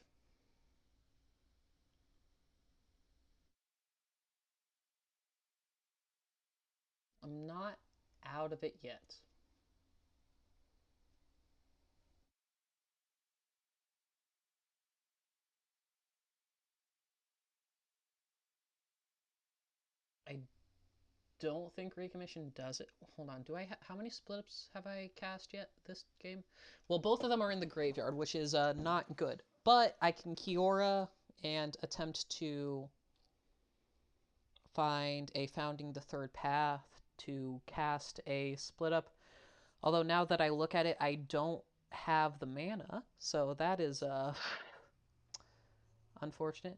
I'm not out of it yet. I don't think Recommission does it. Hold on, do I? How many split ups have I cast yet this game? Well, both of them are in the graveyard, which is not good. But I can Kiora and attempt to find a Founding the Third Path to cast a split up. Although now that I look at it, I don't have the mana, so that is unfortunate.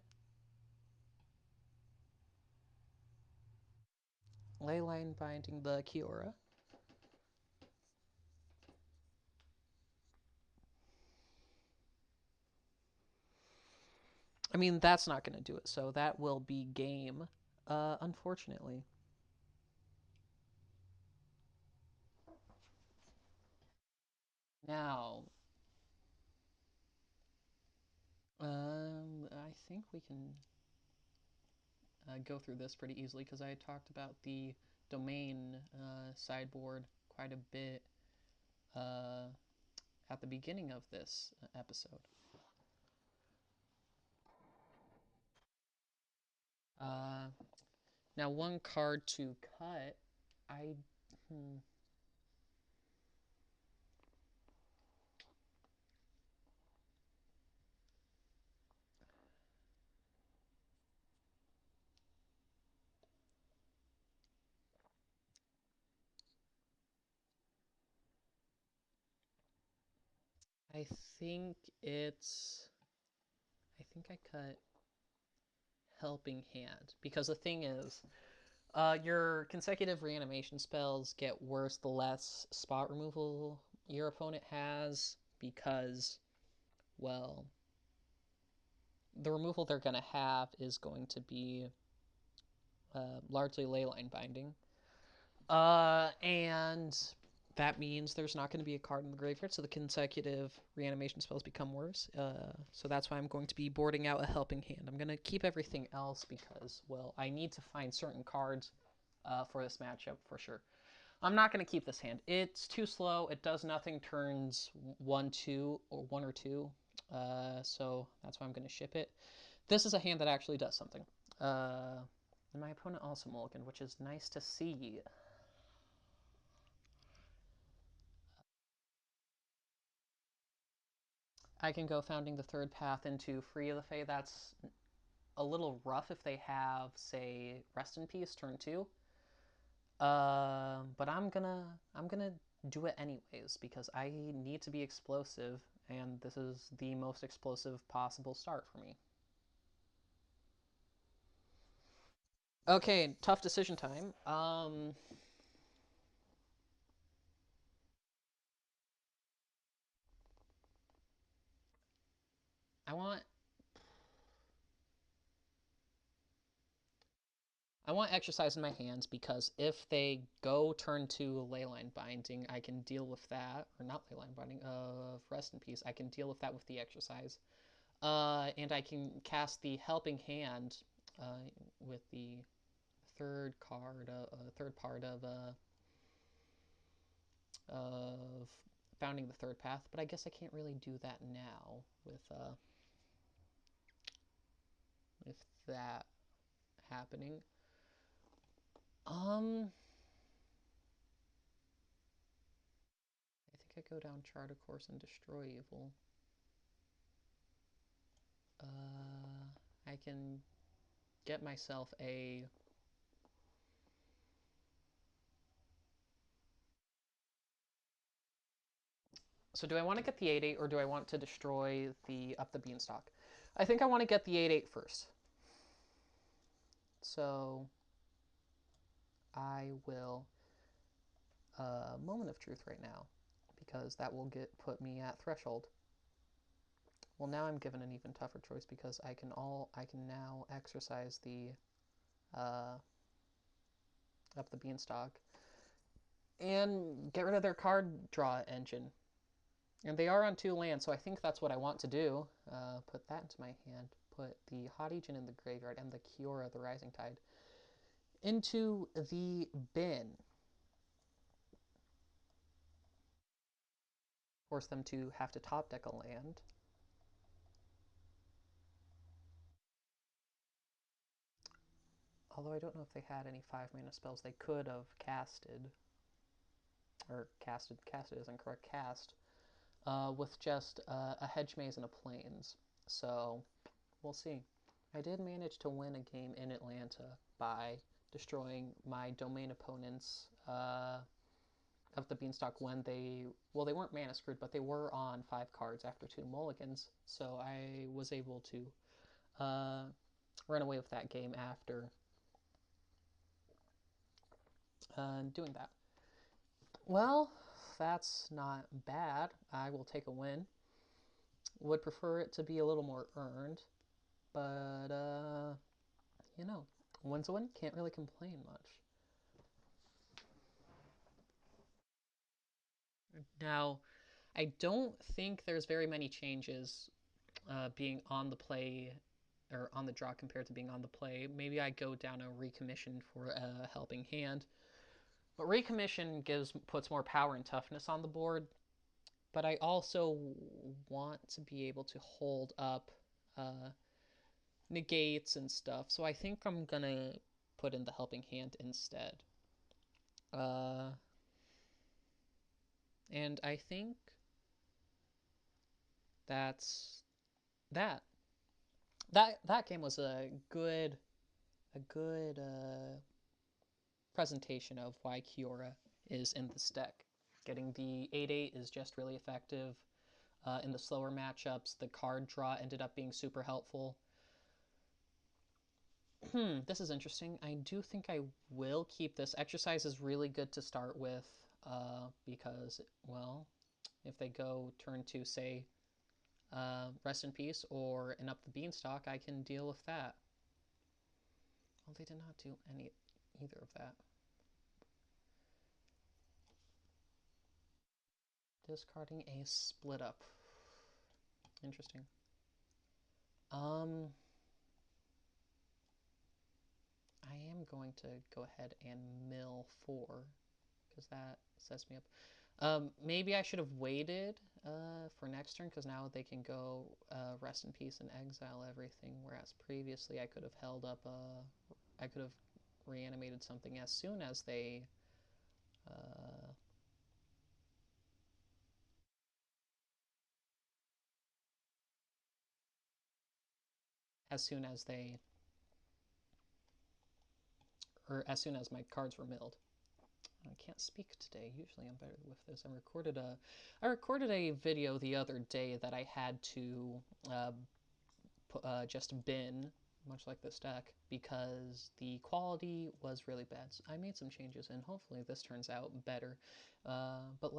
Leyline binding the Kiora. I mean, that's not going to do it, so that will be game, unfortunately. Now, I think we can go through this pretty easily because I talked about the domain sideboard quite a bit uh, at the beginning of this episode. Uh, Now, one card to cut, I hmm, I think it's I think I cut Helping Hand because the thing is, your consecutive reanimation spells get worse the less spot removal your opponent has because, well, the removal they're going to have is going to be largely leyline binding. And that means there's not going to be a card in the graveyard, so the consecutive reanimation spells become worse. So that's why I'm going to be boarding out a Helping Hand. I'm going to keep everything else because, well, I need to find certain cards for this matchup for sure. I'm not going to keep this hand. It's too slow. It does nothing turns 1, 2, or 1 or 2. So that's why I'm going to ship it. This is a hand that actually does something. And my opponent also mulliganed, which is nice to see. I can go Founding the Third Path into Free of the Fae. That's a little rough if they have, say, Rest in Peace turn 2. But I'm gonna do it anyways because I need to be explosive, and this is the most explosive possible start for me. Okay, tough decision time. I want I want exercise in my hands because if they go turn to Leyline Binding, I can deal with that. Or not Leyline Binding, of Rest in Peace. I can deal with that with the exercise. And I can cast the Helping Hand with the third part of founding the third path. But I guess I can't really do that now with that happening. I think I go down Chart a Course and Destroy Evil. I can get myself a... So do I want to get the 8/8 or do I want to destroy the Up the Beanstalk? I think I want to get the 8/8 first. So I will Moment of Truth right now because that will put me at Threshold. Well, now I'm given an even tougher choice because I can now exercise the Up the Beanstalk and get rid of their card draw engine. And they are on 2 lands, so I think that's what I want to do. Put that into my hand. Put the Haughty Djinn in the graveyard and the Kiora, the Rising Tide, into the bin. Force them to have to top deck a land. Although I don't know if they had any 5-mana spells they could have casted. Or casted isn't correct, cast. With just a Hedge Maze and a Plains. So, we'll see. I did manage to win a game in Atlanta by destroying my domain opponents of the Beanstalk when they weren't mana screwed, but they were on 5 cards after 2 mulligans. So I was able to run away with that game after doing that. Well, that's not bad. I will take a win. Would prefer it to be a little more earned, but win's a win. Can't really complain much. Now, I don't think there's very many changes being on the play or on the draw compared to being on the play. Maybe I go down a recommission for a Helping Hand. But recommission puts more power and toughness on the board. But I also want to be able to hold up negates and stuff. So I think I'm going to put in the Helping Hand instead. And I think that's that. That game was a good presentation of why Kiora is in this deck. Getting the 8/8 is just really effective. In the slower matchups, the card draw ended up being super helpful. This is interesting. I do think I will keep this. Exercise is really good to start with because, well, if they go turn 2, say, Rest in Peace or an Up the Beanstalk, I can deal with that. Well, they did not do either of that. Discarding a Split Up. Interesting. I am going to go ahead and mill 4 because that sets me up. Maybe I should have waited for next turn because now they can go Rest in Peace and exile everything, whereas previously I could have held up I could have reanimated something as soon as they as soon as they, or as soon as my cards were milled. I can't speak today. Usually I'm better with this. I recorded a video the other day that I had to just bin, much like this deck, because the quality was really bad. So I made some changes, and hopefully this turns out better. But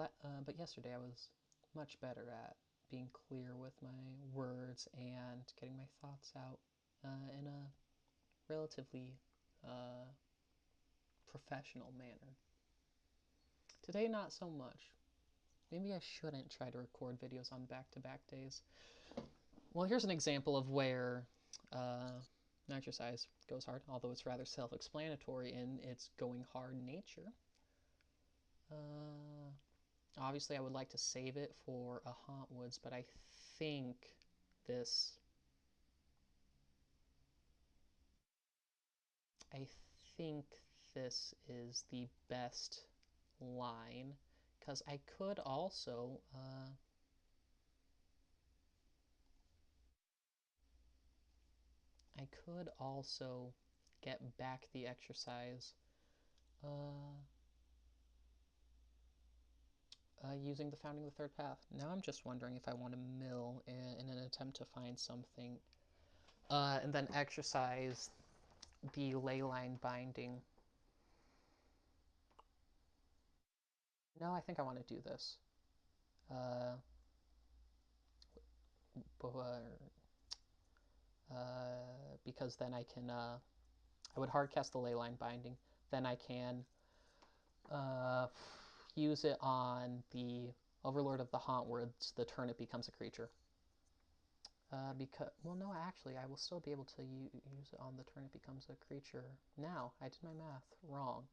yesterday I was much better at being clear with my words and getting my thoughts out in a relatively uh, professional manner. Today, not so much. Maybe I shouldn't try to record videos on back-to-back days. Well, here's an example of where exercise goes hard, although it's rather self-explanatory in its going hard nature. Obviously, I would like to save it for a Haunt Woods, but think this... I think this is the best line, because I could also... get back the exercise using the Founding the Third Path. Now I'm just wondering if I want to mill in an attempt to find something, and then exercise the Leyline Binding. No, I think I want to do this. Because then I can, I would hardcast the Leyline Binding. Then I can use it on the Overlord of the Haunt Woods the turn it becomes a creature. Well, no, actually, I will still be able to use it on the turn it becomes a creature. Now, I did my math wrong.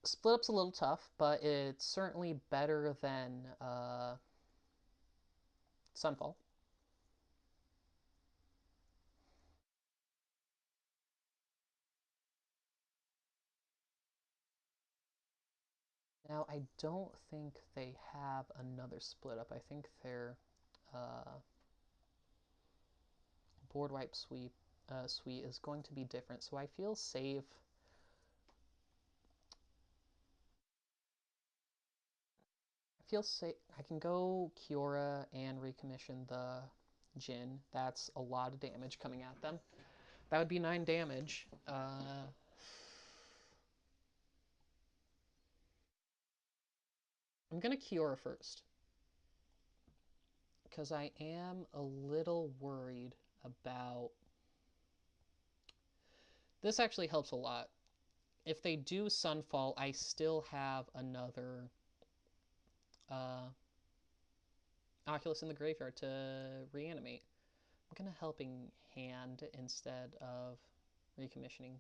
Split up's a little tough, but it's certainly better than Sunfall. Now, I don't think they have another split up. I think their board wipe suite is going to be different, so I feel safe. I can go Kiora and recommission the Djinn. That's a lot of damage coming at them. That would be 9 damage. I'm gonna Kiora first, because I am a little worried about... This actually helps a lot. If they do Sunfall, I still have another Oculus in the graveyard to reanimate. I'm gonna Helping Hand instead of recommissioning,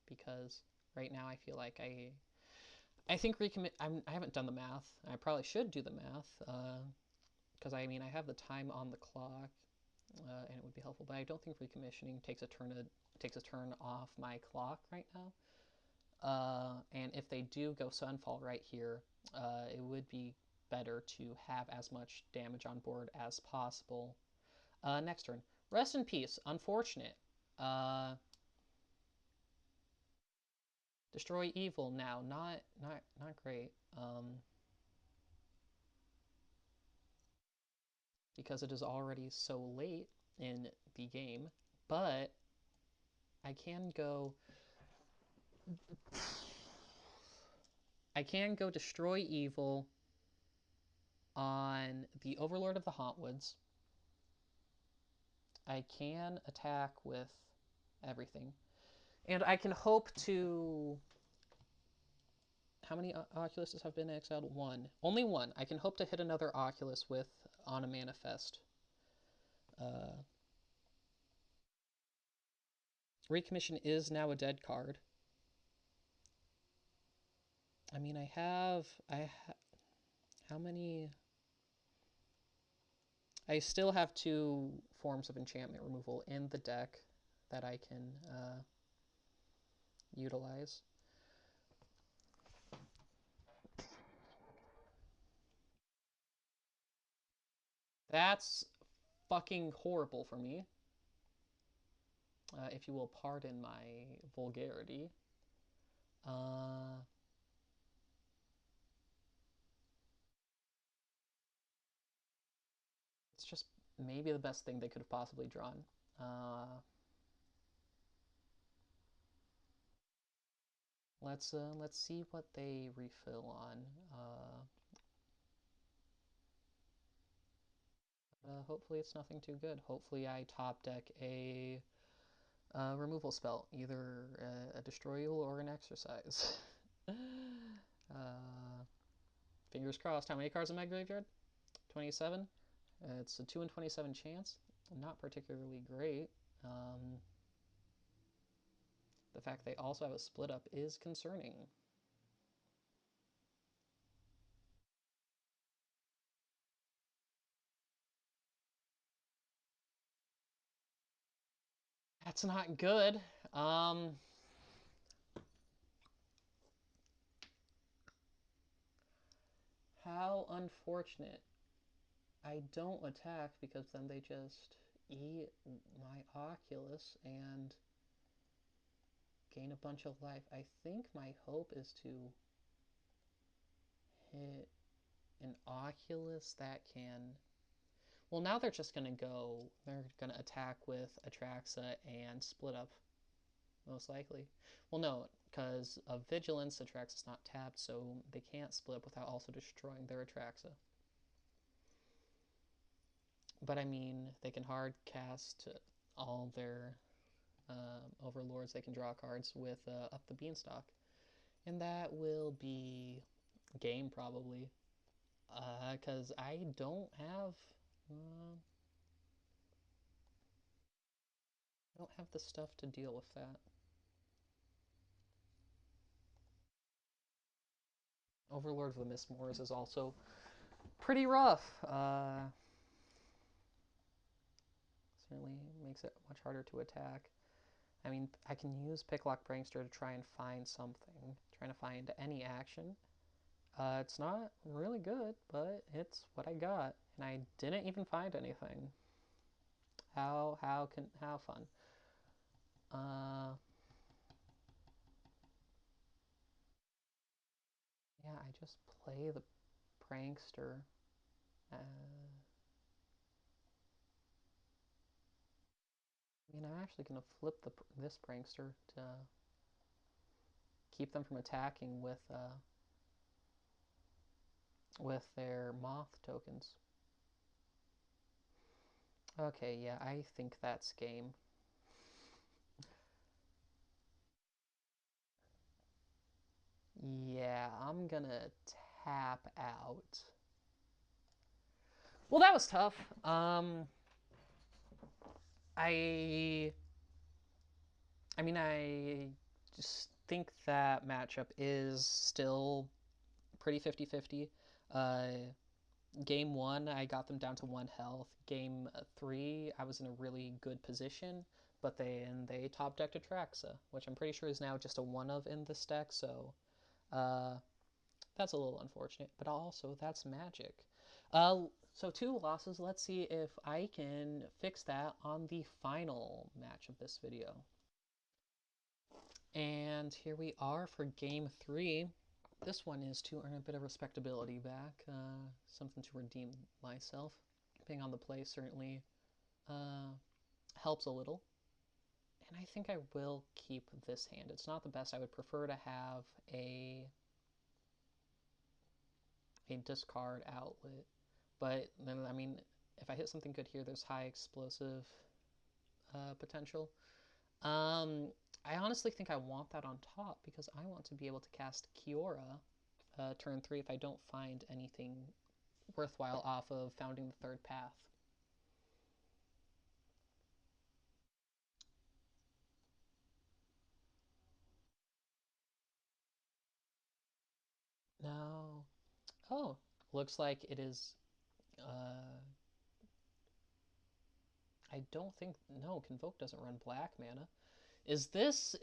because right now I feel like I think I haven't done the math. I probably should do the math, because I mean I have the time on the clock, and it would be helpful. But I don't think recommissioning takes a turn off my clock right now. And if they do go Sunfall right here, it would be better to have as much damage on board as possible. Next turn, Rest in Peace. Unfortunate. Destroy Evil now. Not great. Because it is already so late in the game. But I can go Destroy Evil on the Overlord of the Haunt Woods. I can attack with everything. And I can hope to... How many Oculuses have been exiled? 1. Only 1. I can hope to hit another Oculus with on a Manifest. Recommission is now a dead card. I mean, how many... I still have 2 forms of enchantment removal in the deck that I can utilize. That's fucking horrible for me. If you will pardon my vulgarity. It's just maybe the best thing they could have possibly drawn. Let's see what they refill on. Hopefully it's nothing too good. Hopefully I top deck a removal spell, either a destroyal or an exercise. Fingers crossed. How many cards in my graveyard? 27. It's a 2 in 27 chance. Not particularly great. The fact they also have a split up is concerning. That's not good. How unfortunate. I don't attack because then they just eat my Oculus and gain a bunch of life. I think my hope is to hit an Oculus that can... Well, now they're just going to go... They're going to attack with Atraxa and split up, most likely. Well, no, because of Vigilance, Atraxa's not tapped, so they can't split up without also destroying their Atraxa. But I mean, they can hard cast all their overlords. They can draw cards with Up the Beanstalk. And that will be game, probably. Because I don't have... I don't have the stuff to deal with that. Overlord of the Mistmoors is also pretty rough. Certainly makes it much harder to attack. I mean, I can use Picklock Prankster to try and find something. Trying to find any action. It's not really good, but it's what I got. And I didn't even find anything. How fun. Yeah, I just play the Prankster. I mean, I'm actually going to flip this Prankster to keep them from attacking with their Moth tokens. Okay, yeah, I think that's game. Yeah, I'm gonna tap out. Well, that was tough. I mean, I just think that matchup is still pretty 50-50. Game 1, I got them down to 1 health. Game 3, I was in a really good position, but they top decked Atraxa, which I'm pretty sure is now just a 1-of in this deck, so that's a little unfortunate, but also that's Magic. So 2 losses. Let's see if I can fix that on the final match of this video. And here we are for game 3. This one is to earn a bit of respectability back, something to redeem myself. Being on the play certainly helps a little. And I think I will keep this hand. It's not the best. I would prefer to have a discard outlet. But then, I mean, if I hit something good here, there's high explosive potential. I honestly think I want that on top because I want to be able to cast Kiora turn 3 if I don't find anything worthwhile off of Founding the Third Path. No. Oh, looks like it is... I don't think... No, Convoke doesn't run black mana. Is this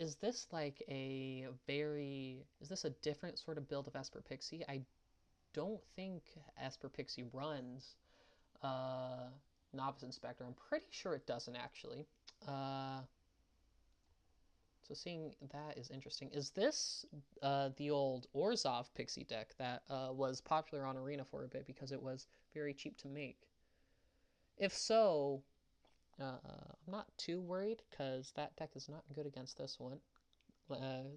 like a very... Is this a different sort of build of Esper Pixie? I don't think Esper Pixie runs Novice Inspector. I'm pretty sure it doesn't actually. Uh, so seeing that is interesting. Is this the old Orzhov Pixie deck that was popular on Arena for a bit because it was very cheap to make? If so, I'm not too worried because that deck is not good against this one.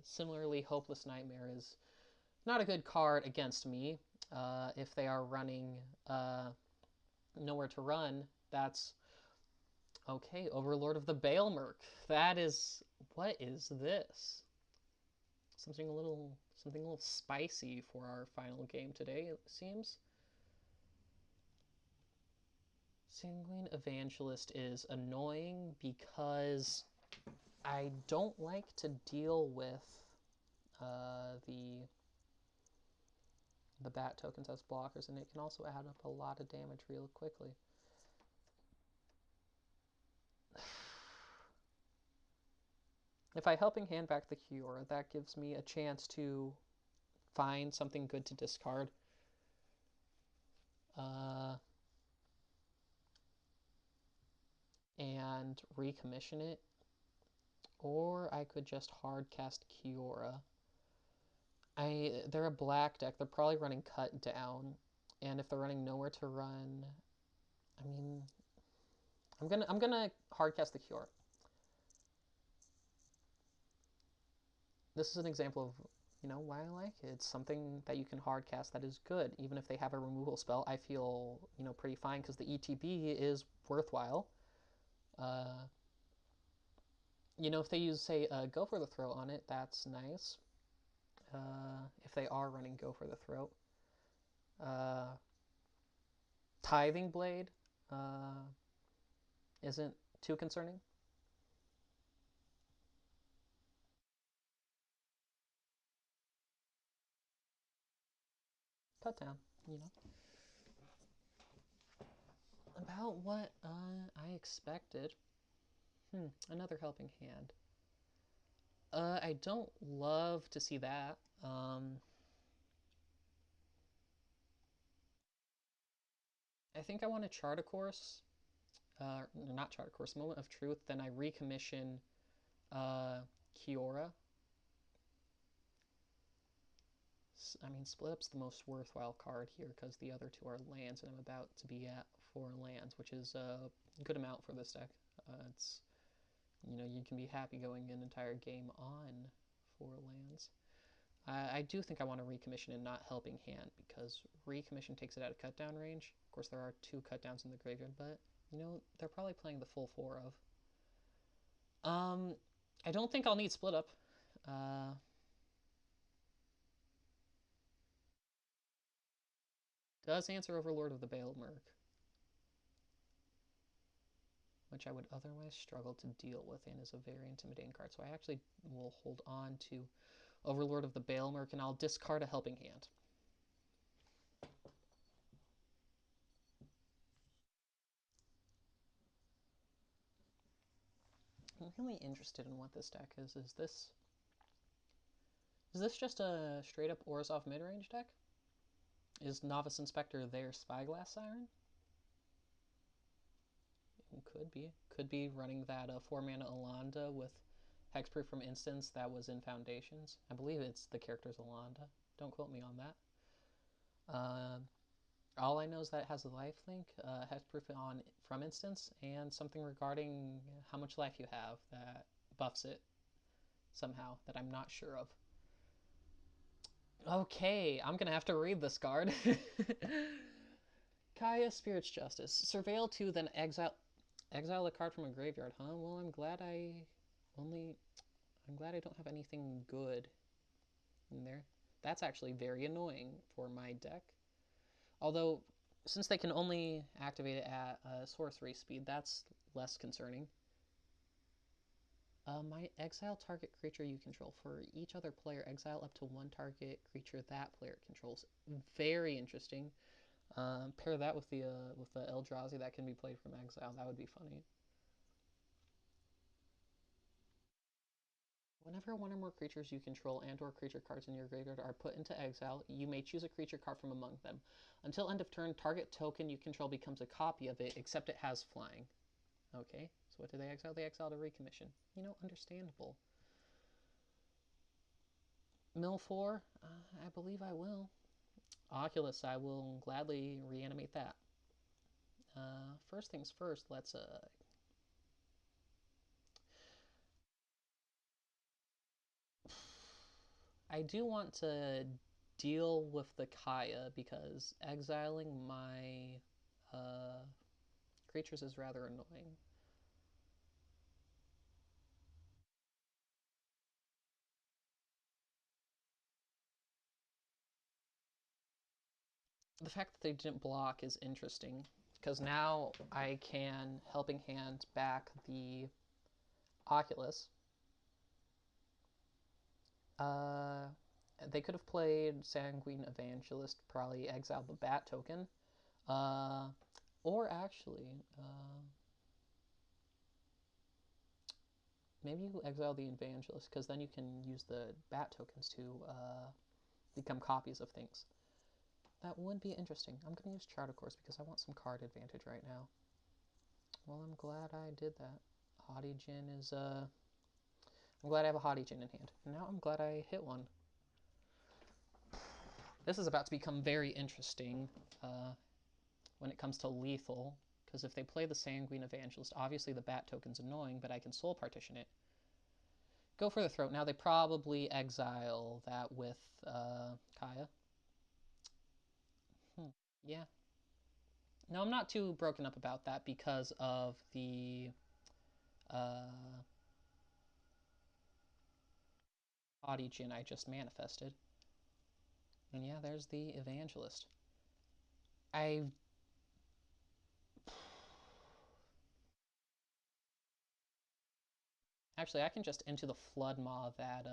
Similarly, Hopeless Nightmare is not a good card against me. If they are running Nowhere to Run, that's okay. Overlord of the Baelmerk. That is, what is this? Something a little spicy for our final game today, it seems. Sanguine Evangelist is annoying because I don't like to deal with the bat tokens as blockers, and it can also add up a lot of damage real quickly. If I Helping Hand back the Kiora, that gives me a chance to find something good to discard. And recommission it. Or I could just hardcast Kiora. They're a black deck. They're probably running Cut Down. And if they're running Nowhere to Run, I mean, I'm gonna hardcast the Kiora. This is an example of, why I like it. It's something that you can hardcast that is good. Even if they have a removal spell, I feel, pretty fine because the ETB is worthwhile. If they use, say, Go for the Throat on it, that's nice. If they are running Go for the Throat. Tithing Blade isn't too concerning. Cut Down, About what I expected. Another Helping Hand. I don't love to see that. I think I want to chart a course. Not chart a course, Moment of Truth. Then I recommission Kiora. I mean, Split Up's the most worthwhile card here because the other two are lands, and I'm about to be at 4 lands, which is a good amount for this deck. It's, you can be happy going an entire game on 4 lands. I do think I want to recommission and not Helping Hand because recommission takes it out of cut down range. Of course, there are 2 cut downs in the graveyard, but they're probably playing the full 4 of. I don't think I'll need Split Up. Does answer Overlord of the Baelmerk, which I would otherwise struggle to deal with and is a very intimidating card. So I actually will hold on to Overlord of the Baelmerk and I'll discard a Helping Hand. I'm really interested in what this deck is. Is this just a straight up Orzhov mid-range deck? Is Novice Inspector their Spyglass Siren? It could be. Could be running that 4-mana Alanda with Hexproof from Instance that was in Foundations. I believe it's the character's Alanda. Don't quote me on that. All I know is that it has a lifelink, Hexproof from Instance, and something regarding how much life you have that buffs it somehow that I'm not sure of. Okay, I'm gonna have to read this card. Kaya Spirit's Justice. Surveil 2, then exile a card from a graveyard, huh? Well, I'm glad I don't have anything good in there. That's actually very annoying for my deck. Although, since they can only activate it at sorcery speed, that's less concerning. My exile target creature you control. For each other player, exile up to 1 target creature that player controls. Very interesting. Pair that with the Eldrazi that can be played from exile. That would be funny. Whenever one or more creatures you control and or creature cards in your graveyard are put into exile, you may choose a creature card from among them. Until end of turn, target token you control becomes a copy of it, except it has flying. Okay, so what did they exile? They exiled a recommission. You know, understandable. Mill 4? I believe I will. Oculus, I will gladly reanimate that. First things first, let's I do want to deal with the Kaya because exiling my creatures is rather annoying. The fact that they didn't block is interesting because now I can Helping Hand back the Oculus. Uh, they could have played Sanguine Evangelist, probably exiled the Bat token. Uh, or actually, maybe you exile the Evangelist because then you can use the Bat tokens to become copies of things. That would be interesting. I'm going to use Chart, of course, because I want some card advantage right now. Well, I'm glad I did that. Haughty Djinn is, I'm glad I have a Haughty Djinn in hand. And now I'm glad I hit one. This is about to become very interesting when it comes to lethal, because if they play the Sanguine Evangelist, obviously the Bat token's annoying, but I can Soul Partition it. Go for the Throat. Now they probably exile that with Kaya. Yeah. No, I'm not too broken up about that because of the Haughty Djinn I just manifested. And yeah, there's the Evangelist. I Actually, I can just into the Flood Maw that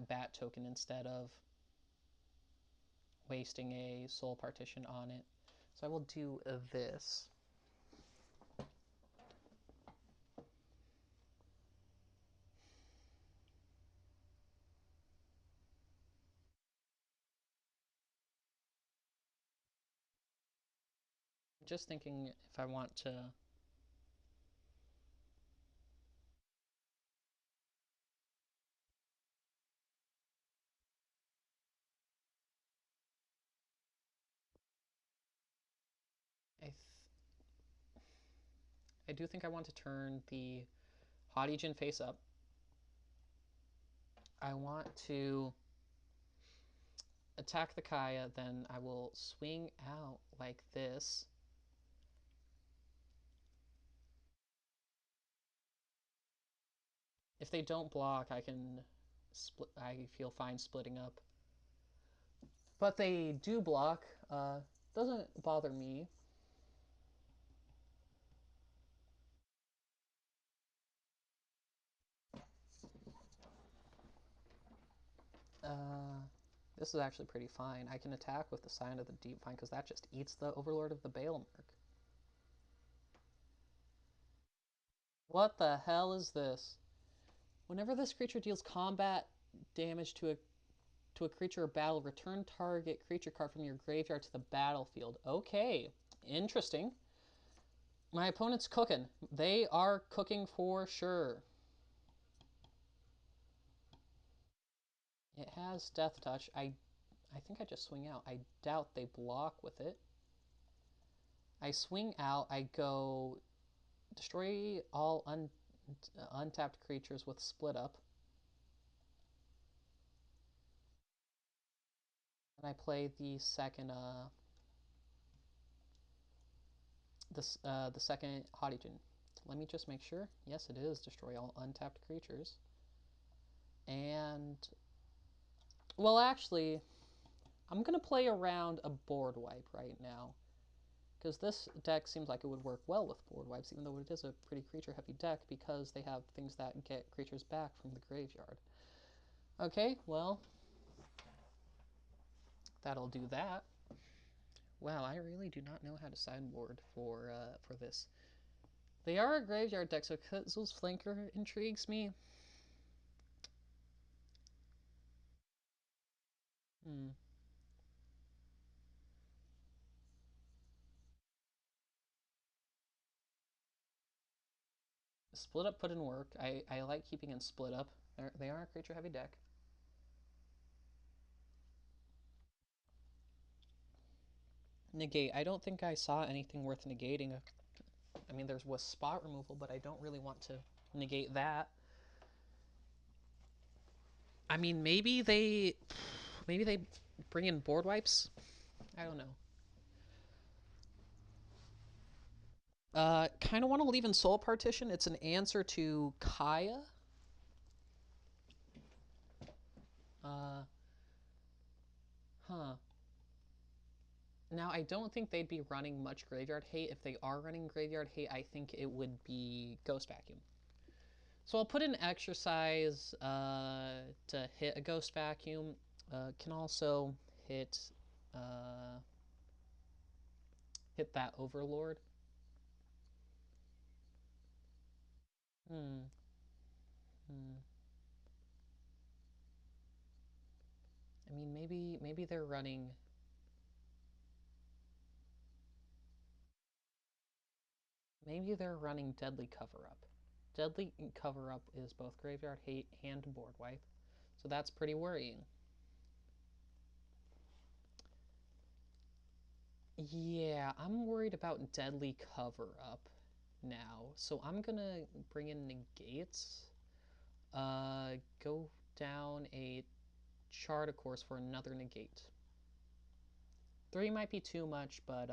Bat token instead of wasting a Soul Partition on it. So I will do this. Just thinking if I want to... I do think I want to turn the Haughty Djinn face up. I want to attack the Kaya, then I will swing out like this. If they don't block, I can split. I feel fine splitting up. But they do block. Doesn't bother me. Uh, this is actually pretty fine. I can attack with the Sign of the Deep Vine because that just eats the Overlord of the Baelmark. What the hell is this? Whenever this creature deals combat damage to a creature or battle, return target creature card from your graveyard to the battlefield. Okay, interesting. My opponent's cooking. They are cooking for sure. It has Death Touch. I think I just swing out. I doubt they block with it. I swing out. I go destroy all untapped creatures with Split Up. And I play the second the second Haughty Djinn. Let me just make sure. Yes, it is destroy all untapped creatures. And well, actually, I'm gonna play around a board wipe right now because this deck seems like it would work well with board wipes, even though it is a pretty creature heavy deck because they have things that get creatures back from the graveyard. Okay, well, that'll do that. Wow, I really do not know how to sideboard for this. They are a graveyard deck, so Kutzel's Flanker intrigues me. Hmm. Split up put in work. I like keeping in split up. They are a creature heavy deck. Negate. I don't think I saw anything worth negating. I mean, there was spot removal, but I don't really want to negate that. I mean, maybe they bring in board wipes. I don't know. Kind of want to leave in Soul Partition. It's an answer to Kaya. Uh, huh. Now, I don't think they'd be running much Graveyard Hate. If they are running Graveyard Hate, I think it would be Ghost Vacuum. So I'll put in Exercise to hit a Ghost Vacuum. Can also hit uh, hit that Overlord. Hmm. Hmm. I mean, maybe they're running. Maybe they're running Deadly Cover Up. Deadly Cover Up is both Graveyard Hate and Board Wipe, so that's pretty worrying. Yeah, I'm worried about Deadly Cover Up now, so I'm gonna bring in negates. Go down a chart, of course, for another negate. 3 might be too much, but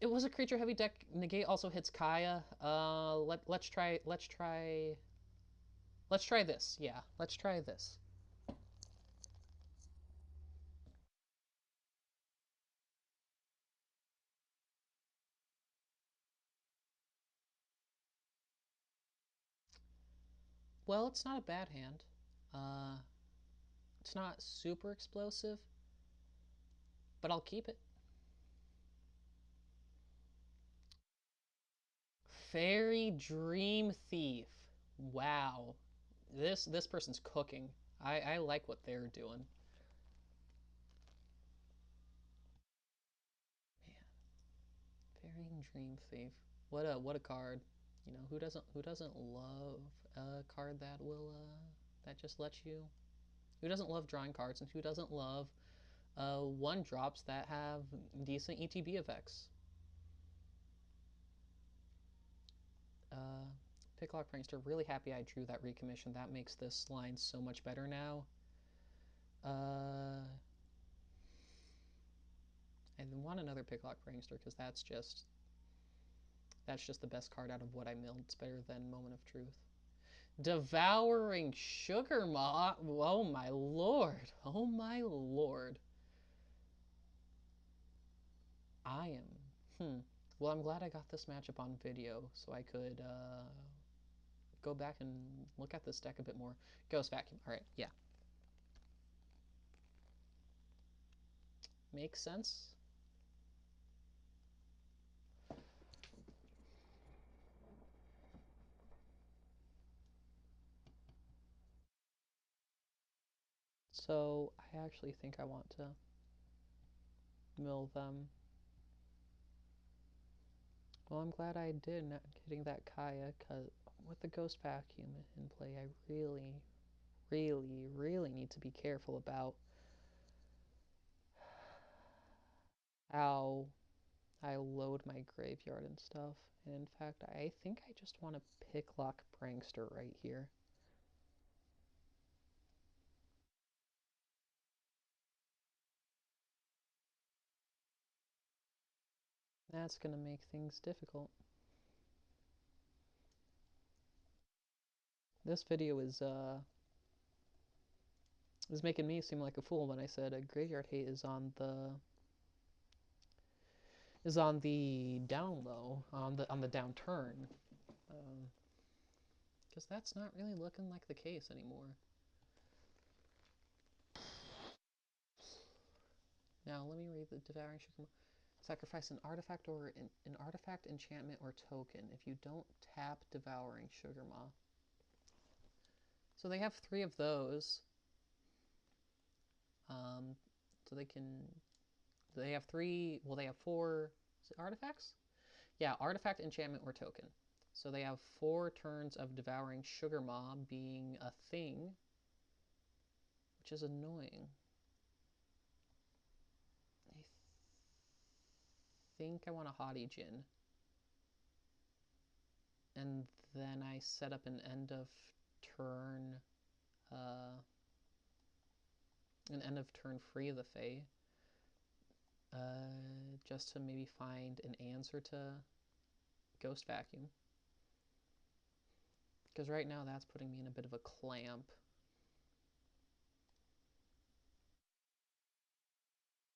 it was a creature heavy deck. Negate also hits Kaya. Let's try this. Yeah, let's try this. Well, it's not a bad hand. Uh, it's not super explosive, but I'll keep it. Fairy Dream Thief. Wow, this person's cooking. I like what they're doing. Man, Fairy Dream Thief. What a card. You know who doesn't love a card that will that just lets you. Who doesn't love drawing cards, and who doesn't love one drops that have decent ETB effects? Uh, Picklock Prankster, really happy I drew that recommission. That makes this line so much better now. Uh, I want another Picklock Prankster because that's just the best card out of what I milled. It's better than Moment of Truth. Devouring Sugar Ma. Oh my lord. Oh my lord. I am. Well, I'm glad I got this matchup on video so I could go back and look at this deck a bit more. Ghost Vacuum. All right, yeah. Makes sense. So I actually think I want to mill them. Well, I'm glad I did not getting that Kaya, because with the Ghost Vacuum in play, I really, really, really need to be careful about how I load my graveyard and stuff. And in fact, I think I just want to Picklock Prankster right here. That's going to make things difficult. This video is making me seem like a fool when I said a Graveyard Hate is on the down low, on the downturn, because that's not really looking like the case anymore. Now let me read the Devouring Sugar. Sacrifice an artifact or an artifact, enchantment, or token if you don't tap Devouring Sugar Maw. So they have 3 of those. So they have three, well, they have four artifacts? Yeah, artifact, enchantment, or token. So they have 4 turns of Devouring Sugar Maw being a thing, which is annoying. I think I want a Haughty Djinn. And then I set up an end of turn, free of the Fae, just to maybe find an answer to Ghost Vacuum. Because right now that's putting me in a bit of a clamp.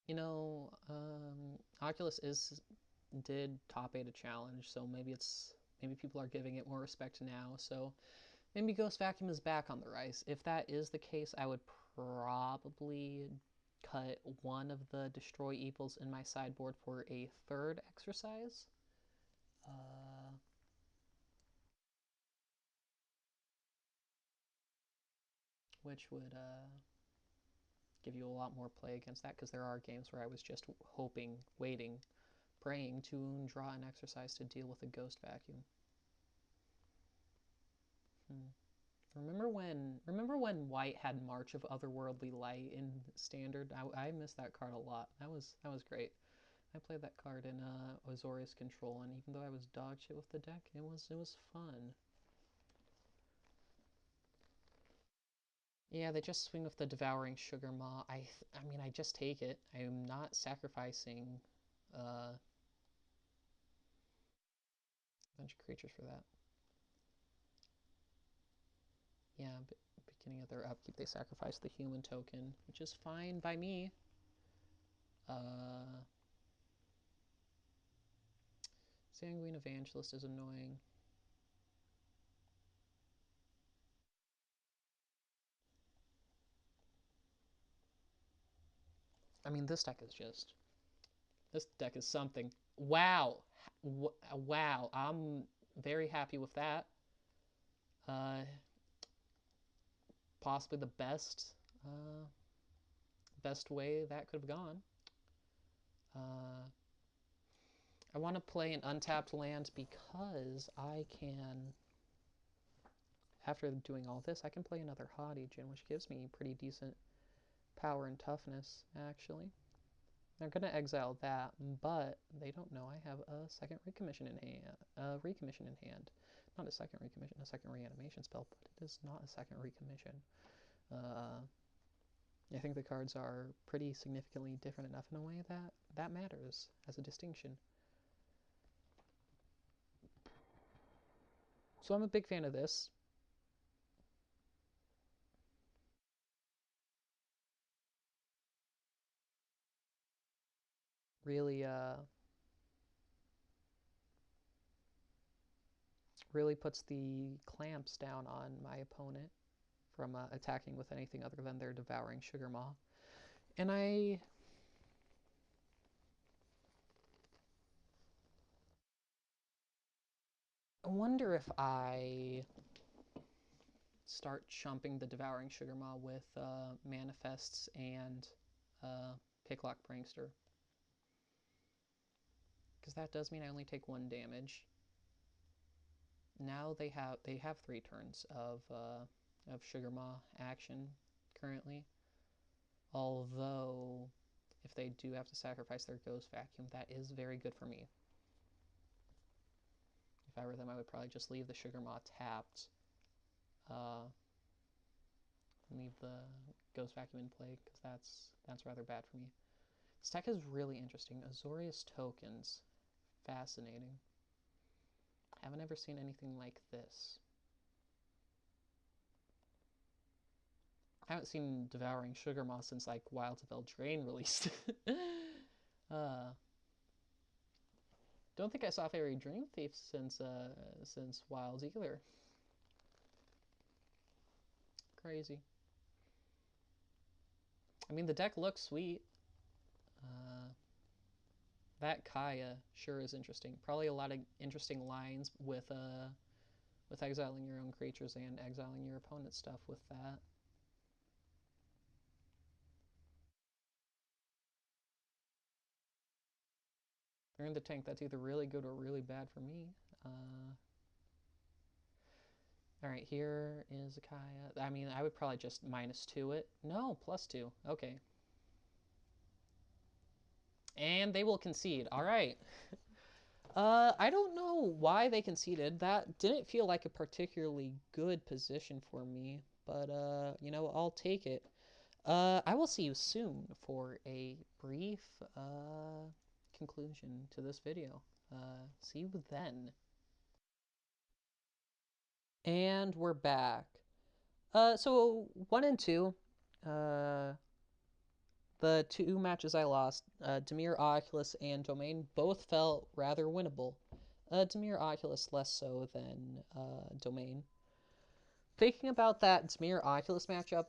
You know, Oculus did top 8 a challenge, so maybe people are giving it more respect now. So maybe Ghost Vacuum is back on the rise. If that is the case, I would probably cut one of the Destroy Evils in my sideboard for a 3rd exercise. Which would give you a lot more play against that, because there are games where I was just hoping, waiting, praying to draw an exercise to deal with a Ghost Vacuum. Remember when White had March of Otherworldly Light in Standard? I missed that card a lot. That was great. I played that card in Azorious Control, and even though I was dog shit with the deck, it was fun. Yeah, they just swing with the Devouring Sugar Maw. I mean, I just take it. I am not sacrificing a bunch of creatures for that. Yeah, beginning of their upkeep, they sacrifice the human token, which is fine by me. Sanguine Evangelist is annoying. I mean, this deck is something. Wow. Wow. I'm very happy with that. Possibly the best way that could have gone. I want to play an untapped land because I can, after doing all this, I can play another Haughty Djinn, which gives me pretty decent power and toughness, actually. They're going to exile that, but they don't know I have a second recommission in hand. Not a second recommission, a second reanimation spell, but it is not a second recommission. I think the cards are pretty significantly different enough in a way that matters as a distinction. So I'm a big fan of this. Really, really puts the clamps down on my opponent from attacking with anything other than their Devouring Sugar Maw. And I wonder if I start chumping the Devouring Sugar Maw with Manifests and Picklock Prankster. Because that does mean I only take 1 damage. Now they have 3 turns of Sugar Maw action currently. Although, if they do have to sacrifice their Ghost Vacuum, that is very good for me. If I were them, I would probably just leave the Sugar Maw tapped. Leave the Ghost Vacuum in play, because that's rather bad for me. This deck is really interesting. Azorious tokens. Fascinating. Haven't ever seen anything like this. I haven't seen Devouring Sugar Maw since like Wilds of Eldraine released. Don't think I saw Fairy Dream Thief since Wilds either. Crazy. I mean, the deck looks sweet. That Kaya sure is interesting. Probably a lot of interesting lines with exiling your own creatures and exiling your opponent's stuff with that. You're in the tank. That's either really good or really bad for me. Alright, here is a Kaya. I mean, I would probably just -2 it. No, +2. Okay. And they will concede. Alright. I don't know why they conceded. That didn't feel like a particularly good position for me. But, you know, I'll take it. I will see you soon for a brief, conclusion to this video. See you then. And we're back. So 1 and 2, the two matches I lost, Dimir Oculus and Domain, both felt rather winnable. Dimir Oculus less so than Domain. Thinking about that Dimir Oculus matchup,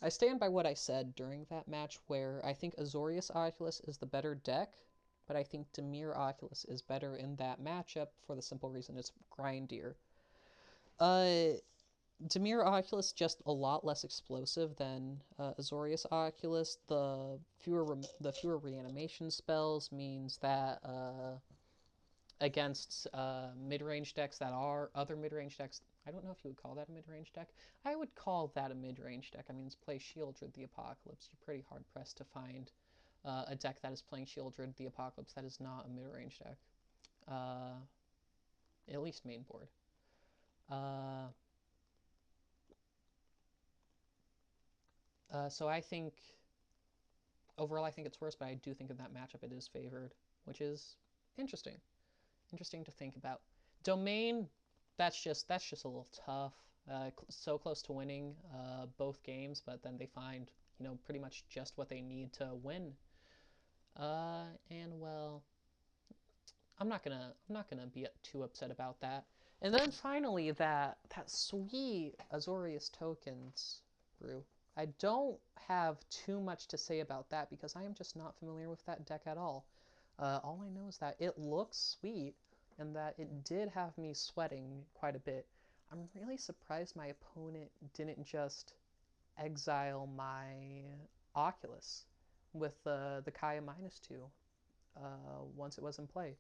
I stand by what I said during that match, where I think Azorious Oculus is the better deck, but I think Dimir Oculus is better in that matchup for the simple reason it's grindier. Dimir Oculus just a lot less explosive than Azorious Oculus. The fewer reanimation spells means that against mid-range decks that are other mid-range decks, I don't know if you would call that a mid-range deck. I would call that a mid-range deck. I mean, it's play Shieldred the Apocalypse. You're pretty hard-pressed to find a deck that is playing Shieldred the Apocalypse that is not a mid-range deck. At least main board. So I think, overall I think it's worse, but I do think in that matchup it is favored, which is interesting. Interesting to think about. Domain, that's just a little tough. So close to winning both games, but then they find, you know, pretty much just what they need to win. And well, I'm not gonna be too upset about that. And then finally, that sweet Azorius tokens brew. I don't have too much to say about that because I am just not familiar with that deck at all. All I know is that it looks sweet and that it did have me sweating quite a bit. I'm really surprised my opponent didn't just exile my Oculus with the Kaya -2 once it was in play.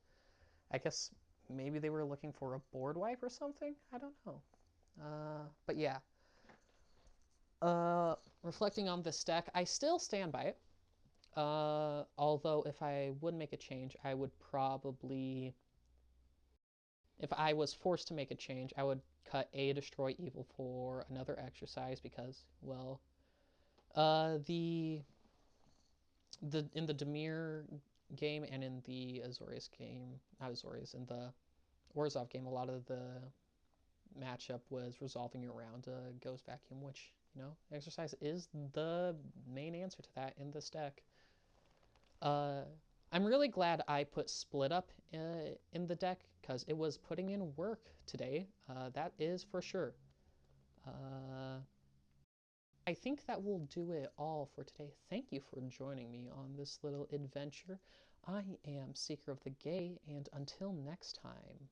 I guess maybe they were looking for a board wipe or something? I don't know. But yeah. Reflecting on this deck, I still stand by it. Although if I would make a change, I would probably, if I was forced to make a change, I would cut a Destroy Evil for another exercise because, well, in the Dimir game and in the Azorius game, not Azorius, in the Orzhov game, a lot of the matchup was resolving around a Ghost Vacuum, which, you know, exercise is the main answer to that in this deck. I'm really glad I put Split Up in the deck because it was putting in work today. That is for sure. I think that will do it all for today. Thank you for joining me on this little adventure. I am Seeker of the Gay, and until next time,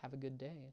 have a good day.